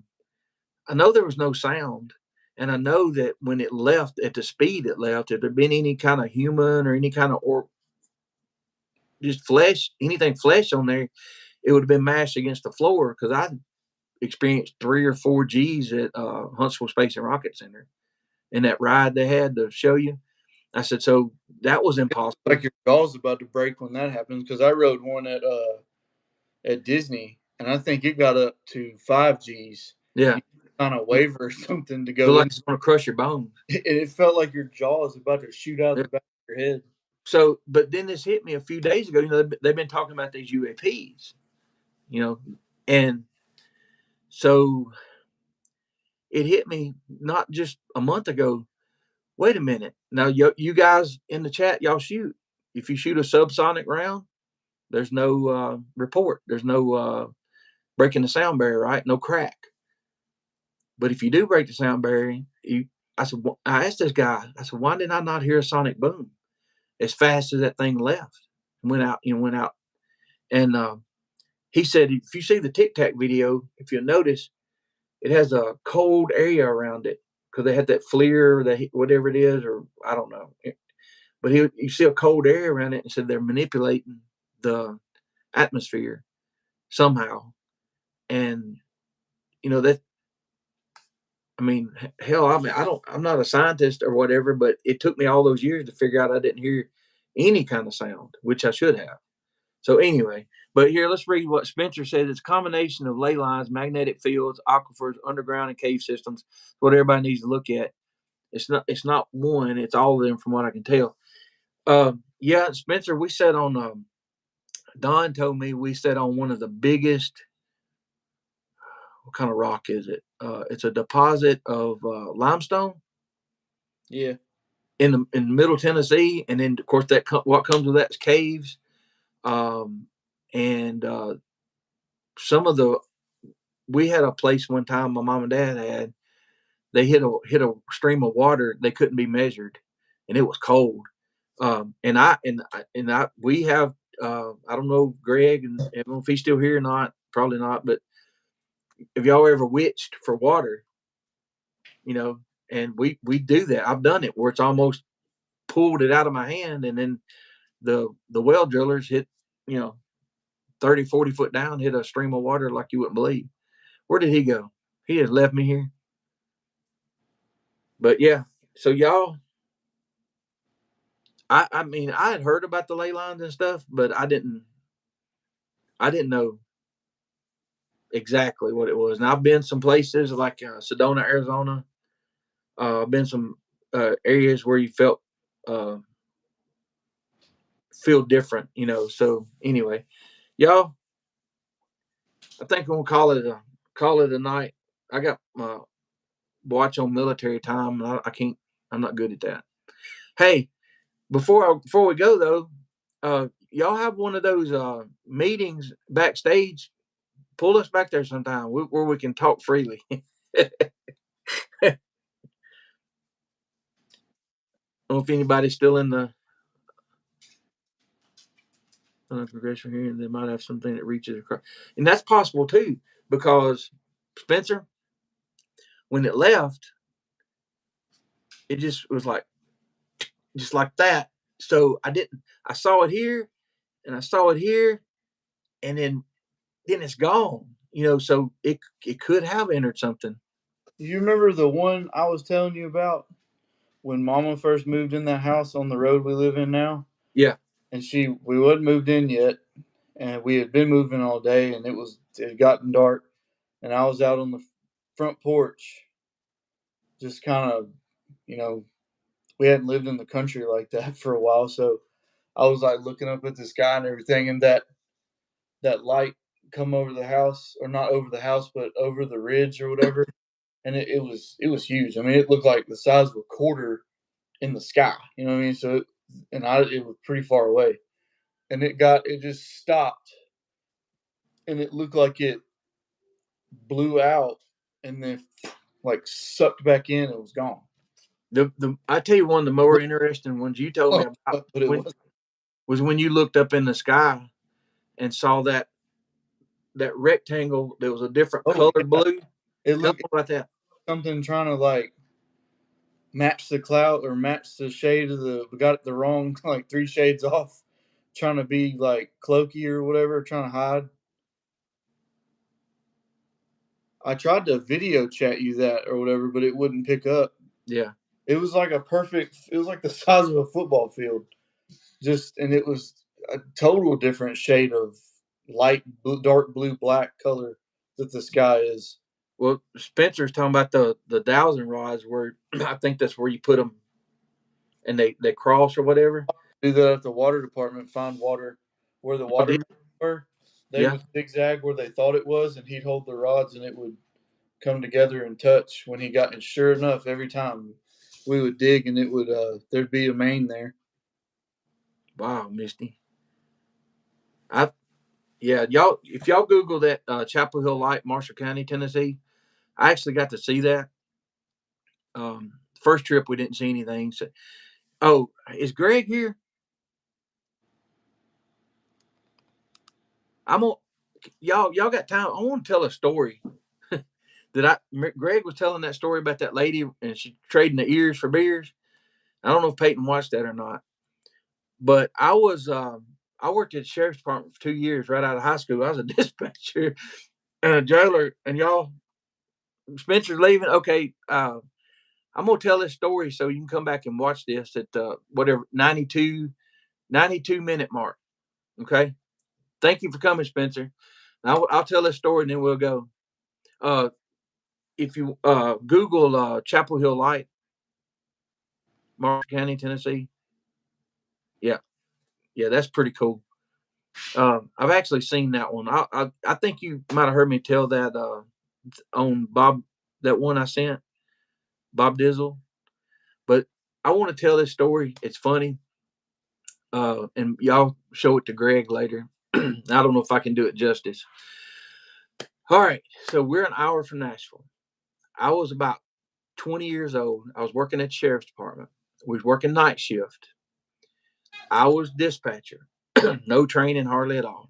know there was no sound, and I know that when it left at the speed it left, if there'd been any kind of human or any kind of just flesh, anything flesh on there, it would have been mashed against the floor because I experienced 3 or 4 G's at Huntsville Space and Rocket Center in that ride they had to show you. I said, so that was impossible. Like your jaw's about to break when that happens, because I rode one at Disney, and I think it got up to 5 G's. Yeah. You kind of waver or something to go Feel in. like it's going to crush your bones. It felt like your jaw is about to shoot out the back of your head. So, but then this hit me a few days ago. They've been talking about these UAPs, and so it hit me not just a month ago. Wait a minute. Now, you guys in the chat, y'all shoot. If you shoot a subsonic round, there's no report. There's no breaking the sound barrier, right? No crack. But if you do break the sound barrier, I asked this guy, I said, why did I not hear a sonic boom as fast as that thing left and went out? And he said, if you see the Tic Tac video, if you'll notice, it has a cold area around it because they had that FLIR, whatever it is, or I don't know. But you see a cold area around it, and said they're manipulating the atmosphere somehow. And that. I mean, hell, I'm not a scientist or whatever, but it took me all those years to figure out I didn't hear any kind of sound, which I should have. So anyway, but here, let's read what Spencer said. It's a combination of ley lines, magnetic fields, aquifers, underground and cave systems. What everybody needs to look at. It's not one. It's all of them, from what I can tell. Yeah, Spencer, we sat on. Don told me we sat on one of the biggest. What kind of rock is it? It's a deposit of limestone. Yeah. In Middle Tennessee, and then of course what comes with that is caves, and some of we had a place one time my mom and dad had. They hit a stream of water. They couldn't be measured, and it was cold. We have I don't know Greg, and I don't know if he's still here or not. Probably not. But if y'all ever witched for water, and we do that. I've done it where it's almost pulled it out of my hand, and then the well drillers hit 30, 40 foot down, hit a stream of water like you wouldn't believe. Where did he go? He had left me here. But yeah, so y'all, I mean, I had heard about the ley lines and stuff, but I didn't know exactly what it was. And I've been some places like Sedona, Arizona. Been some areas where you feel different, So anyway, y'all, I think I'm gonna call it a night. I got my watch on military time. I can't. I'm not good at that. Hey, before we go though, y'all have one of those meetings backstage. Pull us back there sometime where we can talk freely. I don't know if anybody's still in the progression here, and they might have something that reaches across, and that's possible too, because Spencer, when it left, it just was just like that. So I saw it here, and I saw it here, and then it's gone. So it could have entered something. You remember the one I was telling you about when Mama first moved in that house on the road we live in now? Yeah. And we wasn't moved in yet, and we had been moving all day, and it had gotten dark, and I was out on the front porch, just kind of, you know, we hadn't lived in the country like that for a while, so I was like looking up at the sky and everything, and that light come over the house, or not over the house, but over the ridge or whatever, and it was huge. I mean, it looked like the size of a quarter in the sky. You know what I mean? So, it was pretty far away, and it just stopped, and it looked like it blew out, and then like sucked back in and was gone. I tell you, one of the more interesting ones you told me about But it was was when you looked up in the sky and saw that rectangle that was a different oh color yeah, blue. it Tell looked me about that. something trying to like match the cloud or match the shade of we got it the wrong like three shades off, trying to be like cloaky or whatever, trying to hide. I tried to video chat you that or whatever, but it wouldn't pick up. Yeah. It was like it was like the size of a football field. And it was a total different shade of light blue, dark blue, black color that the sky is. Well, Spencer's talking about the dowsing rods where I think that's where you put them and they cross or whatever. Do that at the water department, find water where the Y'all water did? were. They Yeah. would zigzag where they thought it was, and he'd hold the rods, and it would come together and touch when he got. And sure enough, every time we would dig, and it would there'd be a main there. Wow, Misty. I Yeah, y'all. If y'all Google that Chapel Hill Light, Marshall County, Tennessee, I actually got to see that. First trip we didn't see anything. So, oh, is Greg here? I'm on. Y'all got time? I want to tell a story. Greg was telling that story about that lady and she trading the ears for beers. I don't know if Peyton watched that or not, but I worked at the sheriff's department for 2 years right out of high school. I was a dispatcher and a jailer, and y'all, Spencer's leaving. Okay, I'm gonna tell this story so you can come back and watch this at whatever 92 minute mark. Okay, thank you for coming, Spencer. I'll tell this story and then we'll go. Uh, if you Google Chapel Hill Light, Marshall County, Tennessee. Yeah, yeah, that's pretty cool. I've actually seen that one. I think you might have heard me tell that on Bob, that one I sent, Bob Dizzle. But I want to tell this story. It's funny. And y'all show it to Greg later. I don't know if I can do it justice. All right, so we're an hour from Nashville. I was about 20 years old. I was working at the sheriff's department. We was working night shift. I was dispatcher. No training hardly at all.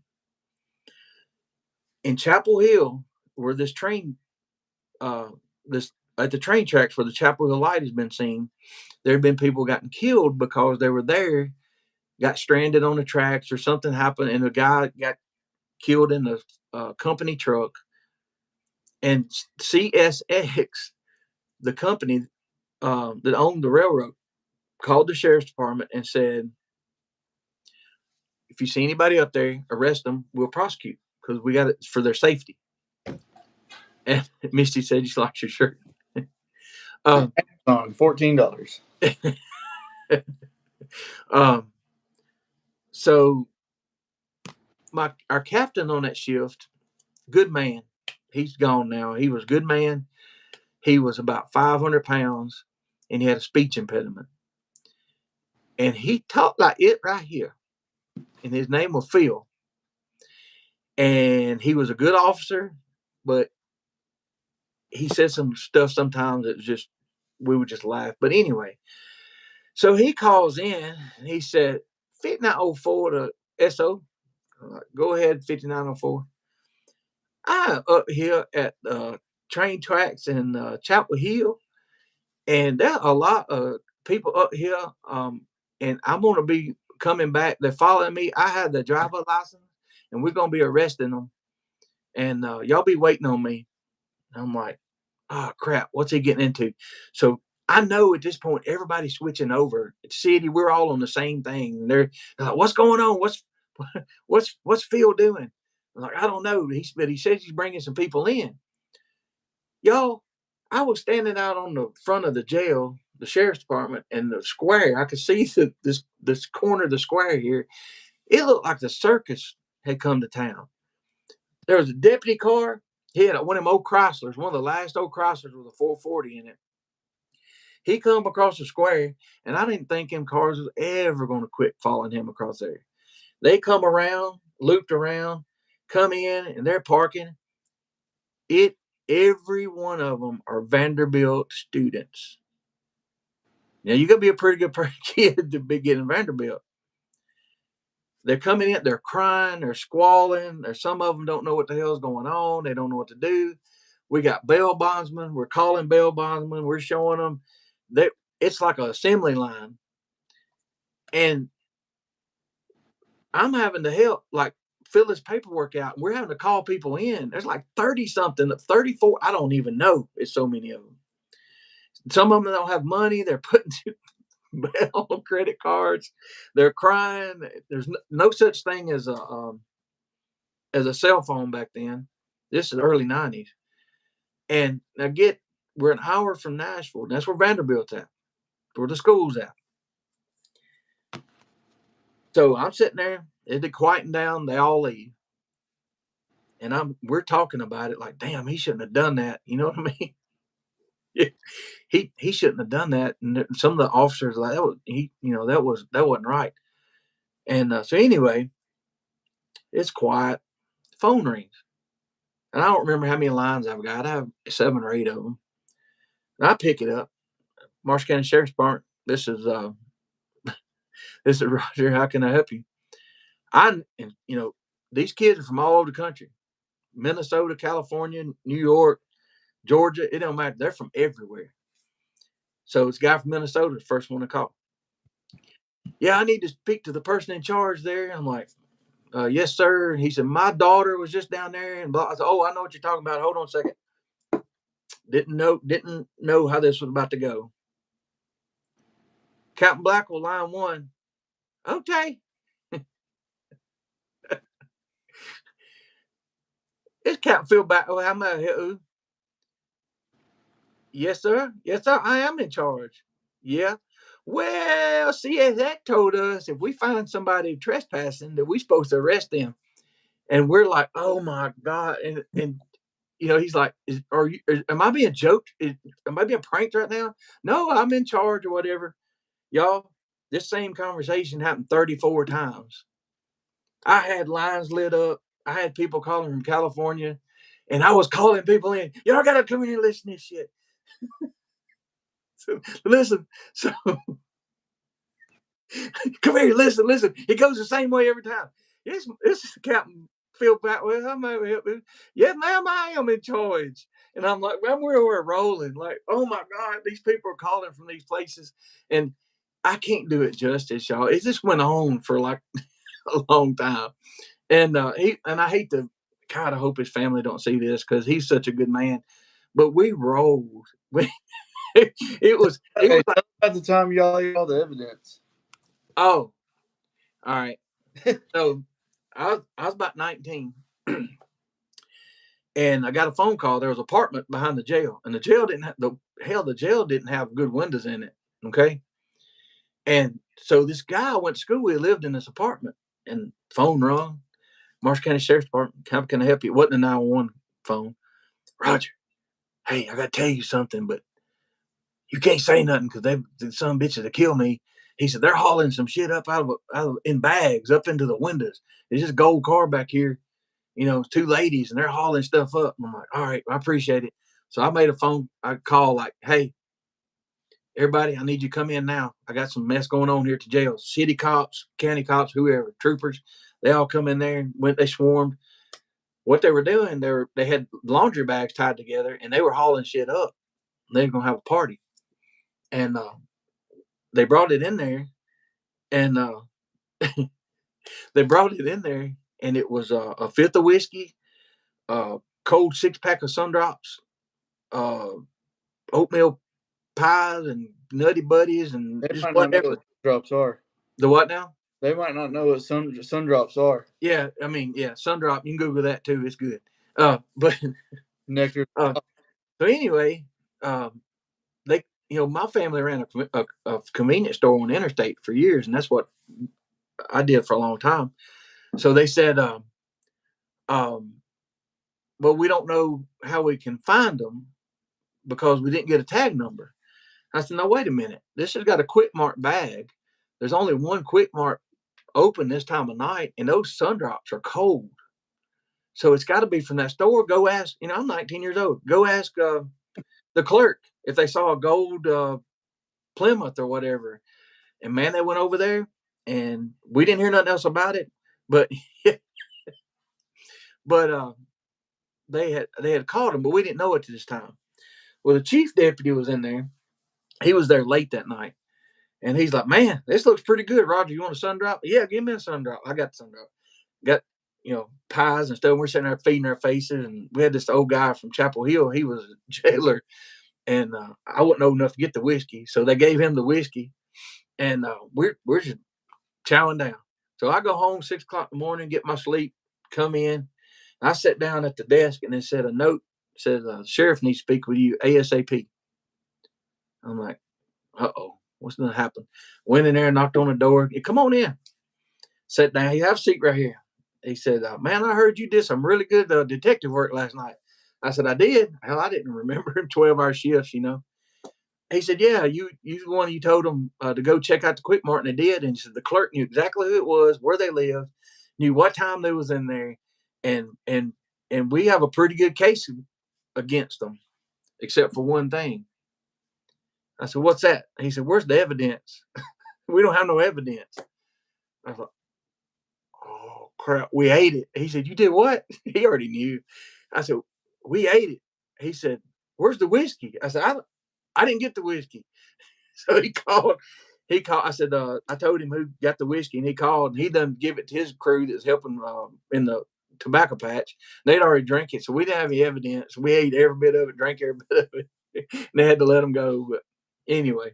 In Chapel Hill, where this train, this at the train tracks where the Chapel Hill Light has been seen, there have been people gotten killed because they were there, got stranded on the tracks or something happened, and a guy got killed in the company truck. And CSX, the company that owned the railroad, called the sheriff's department and said, if you see anybody up there, arrest them. We'll prosecute because we got it for their safety. And Misty said, "You like your shirt." um, On $14. um, so our captain on that shift, good man. He's gone now. He was a good man. He was about 500 pounds, and he had a speech impediment. And he talked like it right here. And his name was Phil. And he was a good officer, but he said some stuff sometimes that was just, we would just laugh. But anyway, so he calls in and he said, 5904 to SO. Go ahead, 5904. I'm up here at train tracks in Chapel Hill, and there are a lot of people up here. And I'm going to be coming back. They're following me. I have the driver license, and we're going to be arresting them. and y'all be waiting on me. And I'm like, oh crap, what's he getting into? So I know at this point everybody's switching over. It's city, we're all on the same thing. And they're like, what's going on? What's Phil doing? I'm like, I don't know. But he says he's bringing some people in. Y'all, I was standing out on the front of the jail, the sheriff's department, and the square. I could see this corner of the square here. It looked like the circus had come to town. There was a deputy car. He had one of them old Chryslers, one of the last old Chryslers with a 440 in it. He come across the square, and I didn't think them cars was ever going to quit following him across there. They come around, looped around, come in, and they're parking. Every one of them are Vanderbilt students. Now you got to be a pretty good kid to be getting Vanderbilt. They're coming in, they're crying, they're squalling. Some of them don't know what the hell's going on. They don't know what to do. We got bail bondsmen. We're calling bail bondsmen. We're showing them that it's like an assembly line. And I'm having to help, like, fill this paperwork out. And we're having to call people in. There's like 30 something, 34. I don't even know. It's so many of them. Some of them don't have money. They're putting bail credit cards. They're crying. There's no such thing as a cell phone back then. This is early 90s. And now we're an hour from Nashville. That's where Vanderbilt's at, where the school's at. So I'm sitting there, it's quieting down, they all leave. And we're talking about it like, damn, he shouldn't have done that. You know what I mean? he shouldn't have done that. And some of the officers like that wasn't right. And so anyway, it's quiet. Phone rings. And I don't remember how many lines I've got. I have 7 or 8 of them. And I pick it up. Marshall County Sheriff's Department. This is Roger. How can I help you? These kids are from all over the country. Minnesota, California, New York, Georgia. It don't matter. They're from everywhere. So it's a guy from Minnesota, the first one to call. Yeah, I need to speak to the person in charge there. I'm like, yes, sir. He said, my daughter was just down there. And blah. I said, oh, I know what you're talking about. Hold on a second. Didn't know how this was about to go. Captain Blackwell, line 1. Okay. It's Captain Phil back. Oh, how may I help you? Yes, sir. Yes, sir. I am in charge. Yeah. Well, see, that told us if we find somebody trespassing, that we supposed to arrest them. And we're like, oh my God. And he's like, am I being joked? Am I being pranked right now? No, I'm in charge or whatever. Y'all, this same conversation happened 34 times. I had lines lit up. I had people calling from California, and I was calling people in. Y'all got to come in and listen to this shit. So, listen. So come here, listen. It goes the same way every time. This is Captain Phil Batwell. How may I help you? Yeah, ma'am, I am in charge. And I'm like, man, we're rolling. Like, oh my God, these people are calling from these places. And I can't do it justice, y'all. It just went on for like a long time. And I hate to kind of hope his family don't see this because he's such a good man. But we rolled. It was Hey, like, at the time y'all the evidence. oh, all right. So I was about 19. And I got a phone call. There was an apartment behind the jail, and the jail didn't have good windows in it. Okay. And so this guy I went to school with lived in this apartment, and phone rung. Marshall County Sheriff's Department. How can I help you? It wasn't a 911 phone. Roger. Hey, I got to tell you something, but you can't say nothing because the some bitches to kill me. He said they're hauling some shit up out of in bags up into the windows. There's this gold car back here. 2 ladies, and they're hauling stuff up. And I'm like, all right, I appreciate it. So I made I call like, hey, everybody, I need you to come in now. I got some mess going on here at the jail. City cops, county cops, whoever, troopers, they all come in there. They swarmed. What they were doing, they had laundry bags tied together, and they were hauling shit up. They were gonna have a party, and they brought it in there, and they brought it in there, and it was a fifth of whiskey, cold 6-pack of Sun Drops, oatmeal pies, and Nutty Buddies, and They just might not know whatever. what drops are. The what now? They might not know what sun drops are. Yeah, I mean, yeah, Sun Drop. You can Google that too. It's good. But Nectar. so anyway, they, my family ran a convenience store on the interstate for years, and that's what I did for a long time. So they said, well, we don't know how we can find them because we didn't get a tag number. I said, no, wait a minute. This has got a Quick Mart bag. There's only one Quick Mart open this time of night, and those Sun Drops are cold. So it's got to be from that store. Go ask, I'm 19 years old. Go ask the clerk if they saw a gold Plymouth or whatever. And man, they went over there, and we didn't hear nothing else about it. But but they had called him, but we didn't know it to this time. Well, the chief deputy was in there. He was there late that night, and he's like, "Man, this looks pretty good, Roger. You want a Sun Drop? Yeah, give me a Sun Drop. I got the Sun Drop. Got pies and stuff. We're sitting there feeding our faces, and we had this old guy from Chapel Hill. He was a jailer, and I wasn't old enough to get the whiskey, so they gave him the whiskey, and we're just chowing down. So I go home 6 o'clock in the morning, get my sleep, come in. I sat down at the desk, and it said a note says sheriff needs to speak with you ASAP. I'm like, what's gonna happen? Went in there, knocked on the door. Come on in. Sat down. You have a seat right here. He said, man, I heard you did some really good detective work last night. I said, I did. Hell, I didn't remember 12-hour shifts, He said, yeah, you the one you told them to go check out the Quick Mart, and they did. And he said the clerk knew exactly who it was, where they lived, knew what time they was in there, and we have a pretty good case against them, except for one thing. I said, what's that? He said, where's the evidence? We don't have no evidence. I thought, oh crap, we ate it. He said, you did what? He already knew. I said, we ate it. He said, where's the whiskey? I said, I didn't get the whiskey. So he called. I said, I told him who got the whiskey, and he called, and he done give it to his crew that's helping in the tobacco patch. They'd already drank it, so we didn't have any evidence. We ate every bit of it, drank every bit of it, and they had to let them go. But anyway.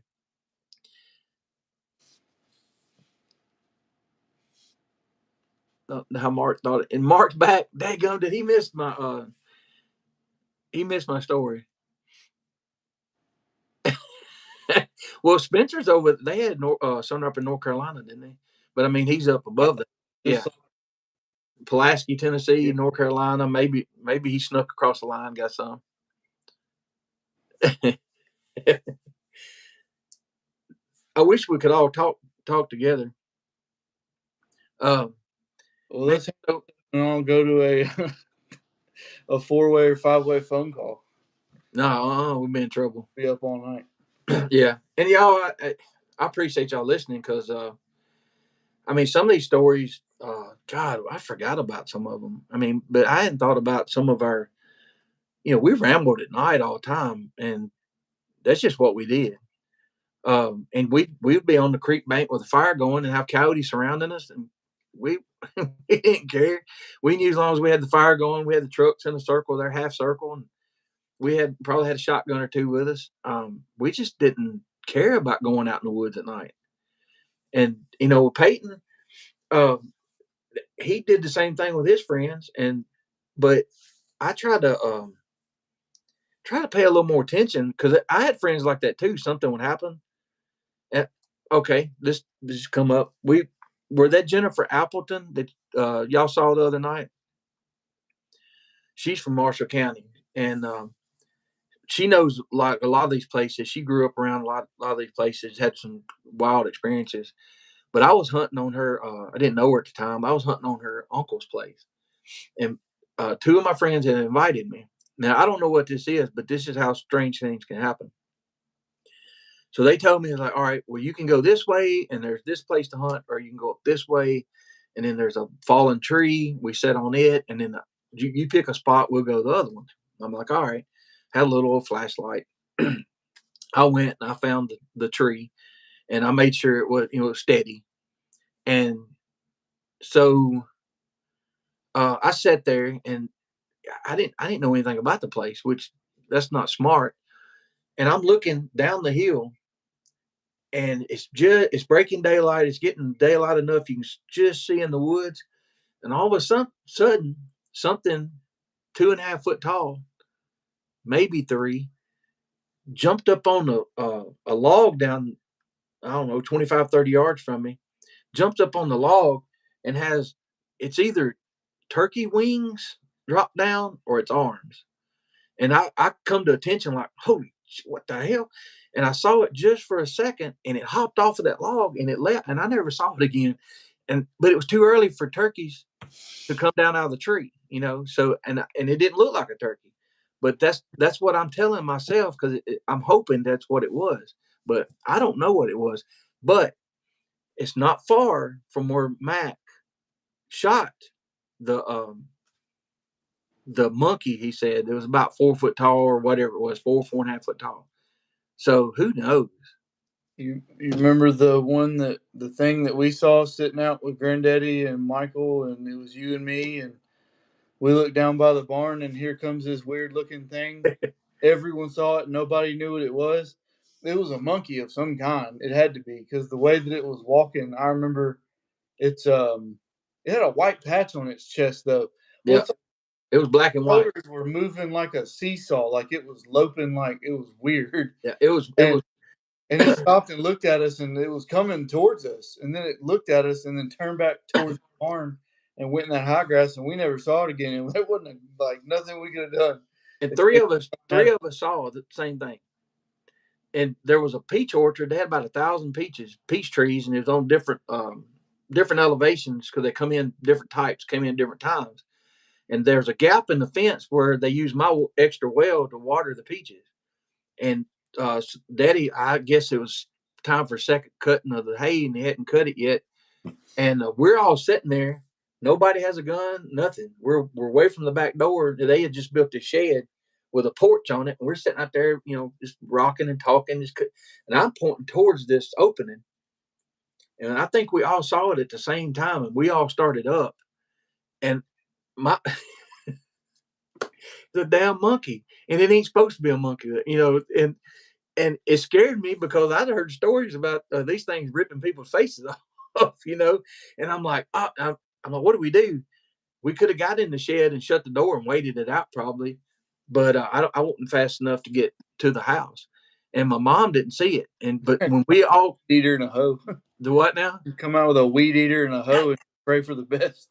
How Mark thought it. And Mark's back. Daggum, did he miss my story. Well, Spencer's over. They had son up in North Carolina, didn't they? But I mean, he's up above that. Yeah, Pulaski, Tennessee, North Carolina. Maybe he snuck across the line, got some. I wish we could all talk together. Well, let's go to a 4-way or 5-way phone call. No, we've been in trouble. Be up all night. Yeah, and y'all, I appreciate y'all listening, because I mean, some of these stories, God, I forgot about some of them. I mean, but I hadn't thought about some of our, we rambled at night all the time, and that's just what we did. And we'd be on the creek bank with a fire going and have coyotes surrounding us, and we we didn't care. We knew as long as we had the fire going, we had the trucks in a circle, they're half circle, and we probably had a shotgun or two with us. We just didn't care about going out in the woods at night. And with Peyton, he did the same thing with his friends, but I tried to pay a little more attention, because I had friends like that too. Something would happen. And, okay, this come up. Were that Jennifer Appleton that y'all saw the other night? She's from Marshall County, and she knows like a lot of these places. She grew up around a lot of these places, had some wild experiences. But I was hunting on her. I didn't know her at the time. I was hunting on her uncle's place, and two of my friends had invited me. Now I don't know what this is, but this is how strange things can happen. So they told me, like, all right, well, you can go this way, and there's this place to hunt, or you can go up this way, and then there's a fallen tree. We set on it, and then you pick a spot. We'll go to the other one. I'm like, all right. Had a little old flashlight. I went and I found the tree, and I made sure it was steady. And so I sat there, and I didn't know anything about the place, which that's not smart. And I'm looking down the hill, and it's breaking daylight. It's getting daylight enough you can just see in the woods, and all of a sudden, something 2.5 foot tall, maybe three, jumped up on a log down, I don't know, 25, 30 yards from me, jumps up on the log and it's either turkey wings drop down or it's arms. And I come to attention like, holy, what the hell? And I saw it just for a second, and it hopped off of that log and it left, and I never saw it again. But it was too early for turkeys to come down out of the tree, So and it didn't look like a turkey, but that's what I'm telling myself, because I'm hoping that's what it was, but I don't know what it was. But it's not far from where Mac shot the monkey. He said it was about 4 foot tall or whatever it was, 4.5 foot tall. So who knows? You remember the thing that we saw sitting out with Granddaddy and Michael, and it was you and me, and we looked down by the barn, and here comes this weird looking thing. Everyone saw it. Nobody knew what it was. It was a monkey of some kind. It had to be, because the way that it was walking, I remember it had a white patch on its chest though. Well, Yeah, it was black and white. Shoulders were moving like a seesaw, like it was loping, like it was weird. Yeah, it was. And it stopped and looked at us, and it was coming towards us. And then it looked at us and then turned back towards the barn and went in that high grass, and we never saw it again. And there wasn't like nothing we could have done. And three of us saw the same thing. And there was a peach orchard. They had about 1,000 peach trees, and it was on different elevations, because they come in different types, came in different times. And there's a gap in the fence where they use my extra well to water the peaches. And Daddy, I guess it was time for second cutting of the hay, and they hadn't cut it yet. And we're all sitting there. Nobody has a gun, nothing. We're away from the back door. They had just built a shed with a porch on it, and we're sitting out there, just rocking and talking. And I'm pointing towards this opening, and I think we all saw it at the same time, and we all started up. And my the damn monkey, and it ain't supposed to be a monkey, and it scared me, because I'd heard stories about these things ripping people's faces off, and I'm like, I'm like, what do we do? We could have got in the shed and shut the door and waited it out probably, but I wasn't fast enough to get to the house, and my mom didn't see it. But when we all eater and a hoe, the what now? You come out with a weed eater and a hoe and pray for the best.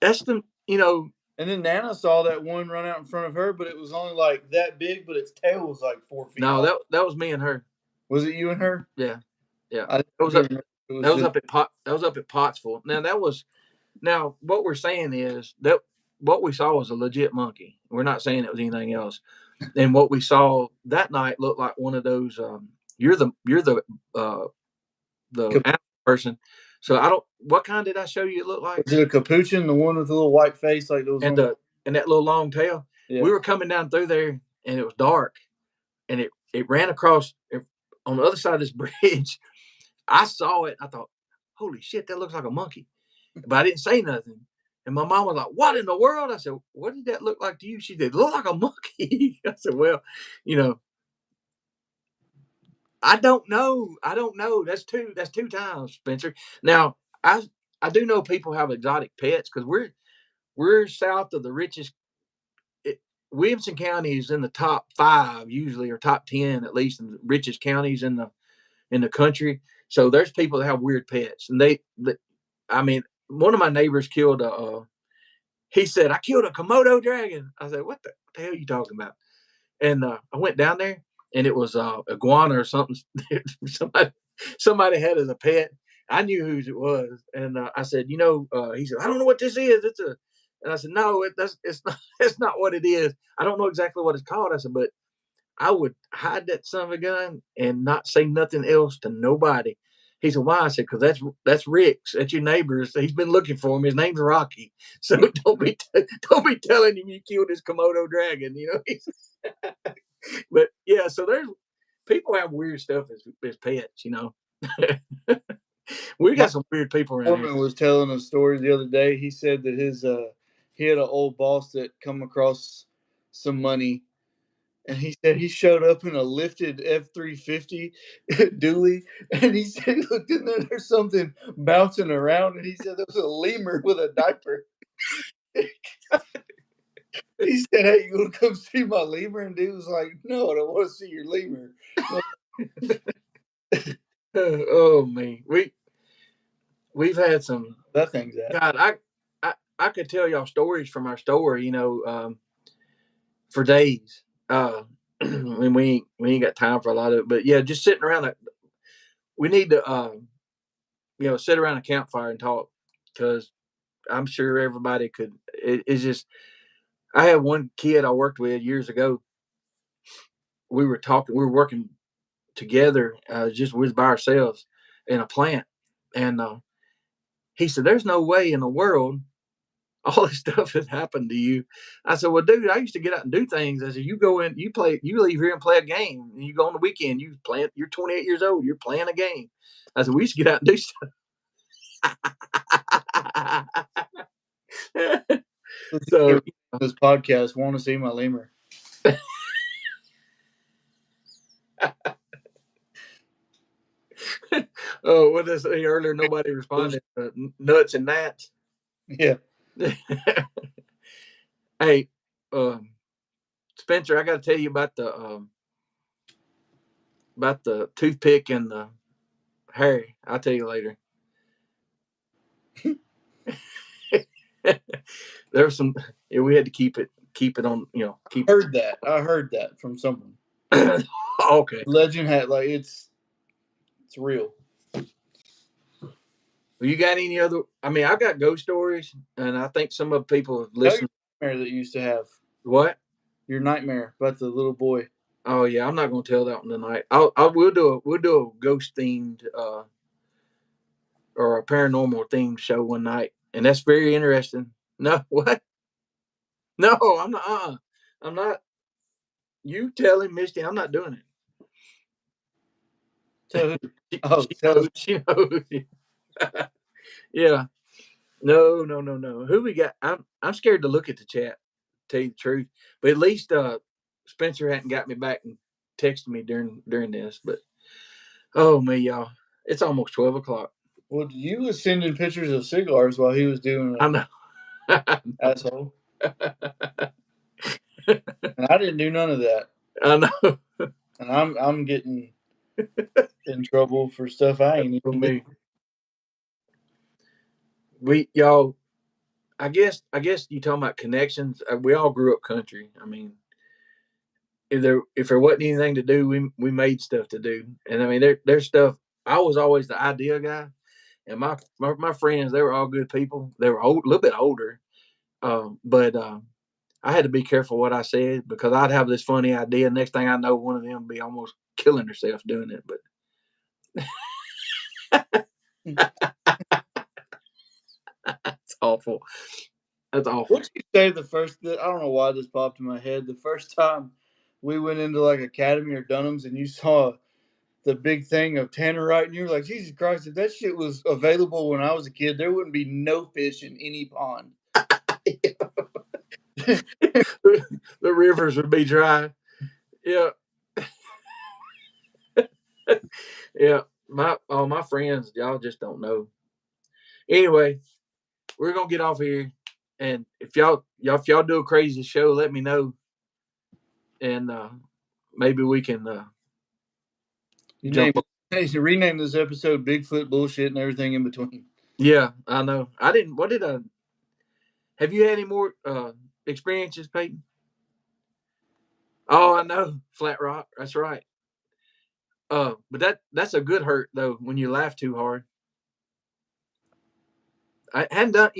That's the And then Nana saw that one run out in front of her, but it was only like that big, but its tail was like 4 feet. No, that was me and her. Was it you and her? Yeah. That was up at Pottsville. Now what we're saying is that what we saw was a legit monkey. We're not saying it was anything else. And what we saw that night looked like one of those. You're the animal person. So I don't. What kind did I show you? It looked like. Was it a capuchin, the one with the little white face, like those? And that little long tail. Yeah. We were coming down through there, and it was dark, and it ran across on the other side of this bridge. I saw it. I thought, holy shit, that looks like a monkey. But I didn't say nothing. And my mom was like, what in the world? I said, what did that look like to you? She said, it looked like a monkey. I said, well, I don't know. That's two times, Spencer. Now, I do know people have exotic pets, because we're south of the richest. Williamson County is in the top 5 usually, or top 10 at least, in the richest counties in the country. So there's people that have weird pets, and one of my neighbors killed he said, I killed a Komodo dragon. I said, what the hell are you talking about? And I went down there, and it was iguana or something. somebody had as a pet. I knew whose it was. And I said, he said, I don't know what this is. And I said, no, it's not what it is. I don't know exactly what it's called. I said, but I would hide that son of a gun and not say nothing else to nobody. He said, why? I said, because that's Rick's. That's your neighbor's. He's been looking for him. His name's Rocky. So don't be telling him you killed his Komodo dragon, But yeah, so there's people have weird stuff as pets, We got some weird people around here. Was telling a story the other day. He said that he had an old boss that come across some money, and he said he showed up in a lifted F-350 dually, and he said he looked in there, there's something bouncing around, and he said there was a lemur with a diaper. He said, "Hey, you want to come see my lemur?" And dude was like, "No, I don't want to see your lemur." Oh me, we've had some. That thing's at. God, I could tell y'all stories from our store, for days. And we ain't got time for a lot of it, but yeah, just sitting around. We need to, sit around a campfire and talk, because I'm sure everybody could. It's just I had one kid I worked with years ago. We were talking. We were working together. Just we was by ourselves in a plant, and he said, "There's no way in the world all this stuff has happened to you." I said, "Well, dude, I used to get out and do things." I said, "You go in, you play, you leave here and play a game, and you go on the weekend, you play. You're 28 years old, you're playing a game." I said, "We used to get out and do stuff." So, This podcast want to see my lemur. oh, what did I say earlier? Nobody responded. Nuts and gnats. Yeah. Hey, Spencer, I got to tell you about the toothpick and the Harry. I'll tell you later. There was some. Yeah, we had to keep it on. Keep. I heard that from someone. Okay. Legend had it's real. Well, you got any other? I mean, I've got ghost stories, and I think some of the people have listened. Nightmare that you used to have. What? Your nightmare about the little boy. Oh yeah, I'm not going to tell that one tonight. We'll do a ghost themed or a paranormal themed show one night, and that's very interesting. No, what? No, I'm not. I'm not. You tell him, Misty. I'm not doing Tell it. oh, She tell knows. She knows. Yeah. No, no, no, no. Who we got? I'm scared to look at the chat. Tell you the truth, but at least Spencer hadn't got me back and texted me during this. But oh me, y'all, it's almost 12 o'clock. Well, you was sending pictures of cigars while he was doing I know. asshole. And I didn't do none of that. I know. And I'm getting in trouble for stuff I ain't For even me, y'all. I guess you talking about connections. We all grew up country. I mean, if there wasn't anything to do, we made stuff to do. And I mean, there's stuff. I was always the idea guy, and my friends, they were all good people. They were a little bit older, but I had to be careful what I said, because I'd have this funny idea. Next thing I know, one of them be almost killing herself doing it. But it's awful. That's awful. What'd you say the first? I don't know why this popped in my head. The first time we went into like Academy or Dunham's and you saw the big thing of tannerite, and you were like, Jesus Christ, if that shit was available when I was a kid, there wouldn't be no fish in any pond. The rivers would be dry. Yeah. Yeah. All my friends, y'all just don't know. Anyway, we're gonna get off here, and if y'all do a crazy show, let me know, and maybe we can jump. Rename this episode Bigfoot bullshit and everything in between. Yeah, I know. I didn't. What did I? Have you had any more experiences, Peyton? Oh, I know. Flat Rock. That's right. But that's a good hurt though when you laugh too hard. I hadn't done.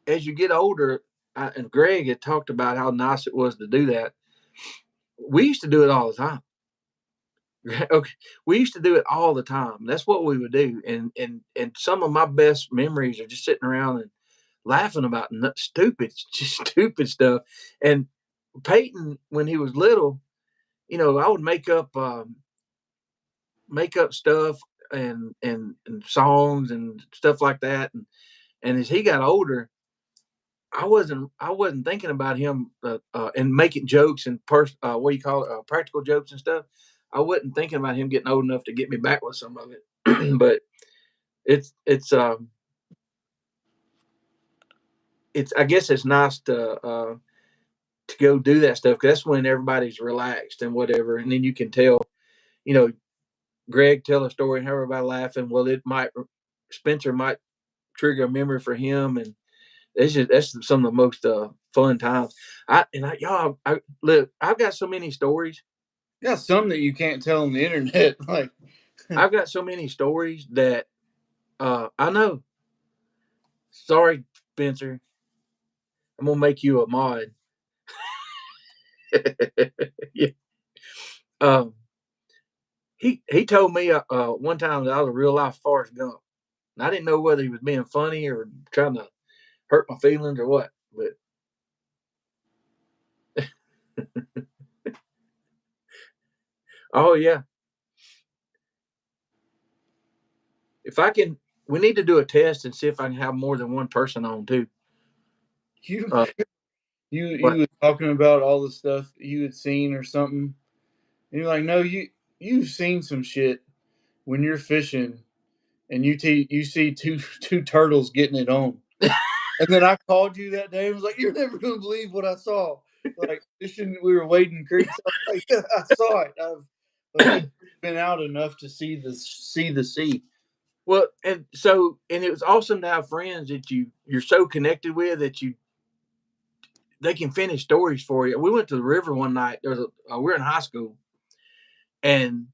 As you get older, and Greg had talked about how nice it was to do that. We used to do it all the time. Okay, we used to do it all the time. That's what we would do, and some of my best memories are just sitting around and laughing about stupid, just stupid stuff. And Peyton, when he was little, I would make up stuff and songs and stuff like that, and And as he got older, I wasn't thinking about him and making jokes and what do you call it, practical jokes and stuff. I wasn't thinking about him getting old enough to get me back with some of it. But it's I guess it's nice to go do that stuff because that's when everybody's relaxed and whatever, and then you can tell, you know, Greg tell a story and have everybody laughing. Well, Spencer might trigger a memory for him, and that's some of the most fun times. Y'all, look, I've got so many stories. Yeah, some that you can't tell on the internet. Like I've got so many stories that I know. Sorry, Spencer, I'm gonna make you a mod. Yeah. Um, he told me one time that I was a real life Forrest Gump. And I didn't know whether he was being funny or trying to hurt my feelings or what. But oh yeah, if I can, we need to do a test and see if I can have more than one person on too. you Uh, you but was talking about all the stuff you had seen or something, and you're like, no, you've seen some shit when you're fishing, and you see two turtles getting it on. And then I called you that day and was like, "You're never gonna believe what I saw." Like fishing, we were wading creeks. I was like, "Yeah, I saw it. I've been out enough to see the sea." well, and it was awesome to have friends that you're so connected with that they can finish stories for you. We went to the river one night. We were in high school, and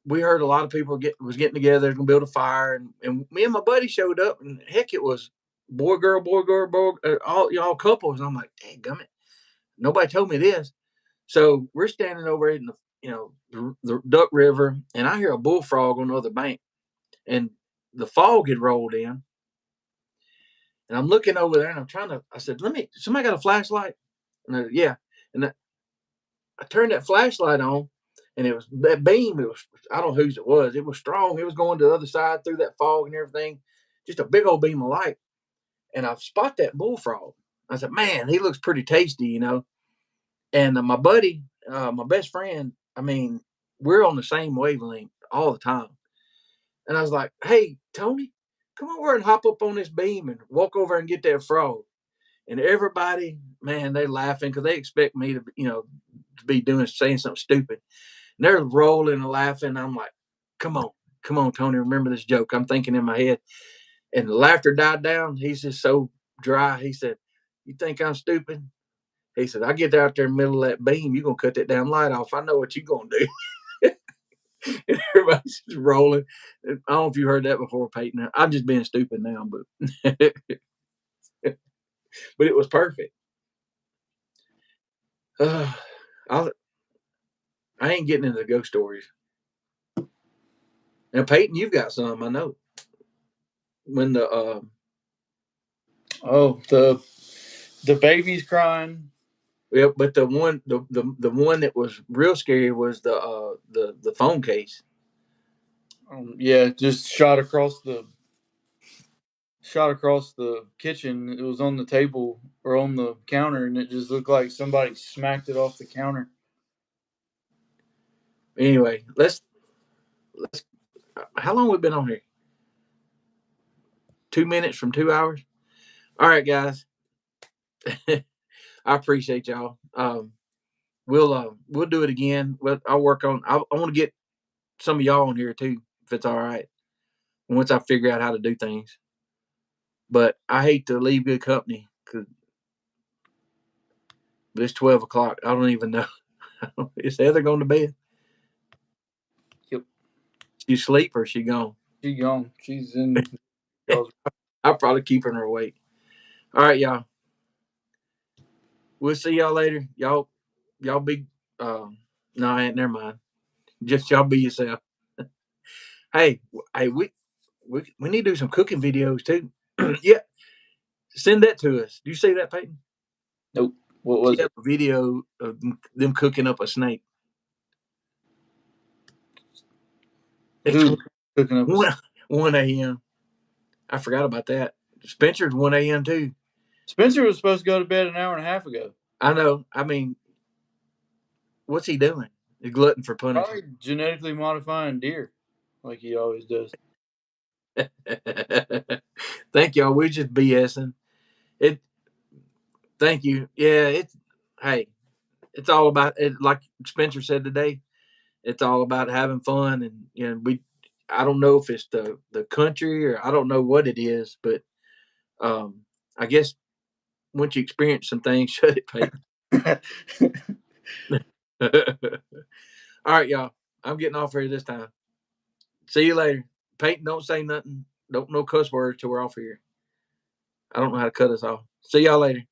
we heard a lot of people was getting together to build a fire, and me and my buddy showed up, and heck, it was boy, girl, boy, girl, boy, all couples. And I'm like, dang gummit, nobody told me this. So we're standing over in the Duck River, and I hear a bullfrog on the other bank, and the fog had rolled in, and I'm looking over there, and I'm trying to. I said, somebody got a flashlight?" And yeah, and I turned that flashlight on, and it was that beam. It was, I don't know whose it was. It was strong. It was going to the other side through that fog and everything. Just a big old beam of light. And I spot that bullfrog. I said, man, he looks pretty tasty. And my buddy, my best friend, I mean, we're on the same wavelength all the time. And I was like, hey, Tony, come over and hop up on this beam and walk over and get that frog. And everybody, man, they're laughing because they expect me to be saying something stupid. And they're rolling and laughing. I'm like, come on, Tony, remember this joke. I'm thinking in my head. And the laughter died down. He's just so dry. He said, you think I'm stupid? He said, I get out there in the middle of that beam, you're going to cut that damn light off. I know what you're going to do. And everybody's just rolling. I don't know if you heard that before, Peyton. I'm just being stupid now, but but it was perfect. I ain't getting into ghost stories. Now, Peyton, you've got some, I know. When the the baby's crying. yeah, but the one that was real scary was the phone case. Yeah, just shot across the kitchen. It was on the table or on the counter, and it just looked like somebody smacked it off the counter. Anyway, let's how long we been on here? 2 minutes from 2 hours. All right, guys. I appreciate y'all. We'll do it again. I'll work on. I want to get some of y'all on here too, if it's all right. Once I figure out how to do things. But I hate to leave good company because it's 12 o'clock. I don't even know. Is Heather going to bed? Yep, She sleep or she gone? she gone. She's in. I'll probably keep her awake. All right, y'all. We'll see y'all later. Y'all be. No, I ain't. Never mind. Just y'all be yourself. Hey, we need to do some cooking videos too. Yeah, send that to us. Do you see that, Peyton? Nope. What was She it? have a video of them cooking up a snake. It's Who cooking up? 1 a.m. I forgot about that. Spencer's 1 a.m. too. Spencer was supposed to go to bed an hour and a half ago. I know. I mean, what's he doing? A glutton for punishment. Probably genetically modifying deer, like he always does. Thank y'all. We're just BSing. It. Thank you. Yeah. It's. Hey. It's all about it. Like Spencer said today. It's all about having fun, and we. I don't know if it's the country or I don't know what it is, but I guess once you experience some things, shut it, Peyton. All right, y'all. I'm getting off here this time. See you later. Peyton, don't say nothing. Don't no cuss words till we're off here. I don't know how to cut us off. See y'all later.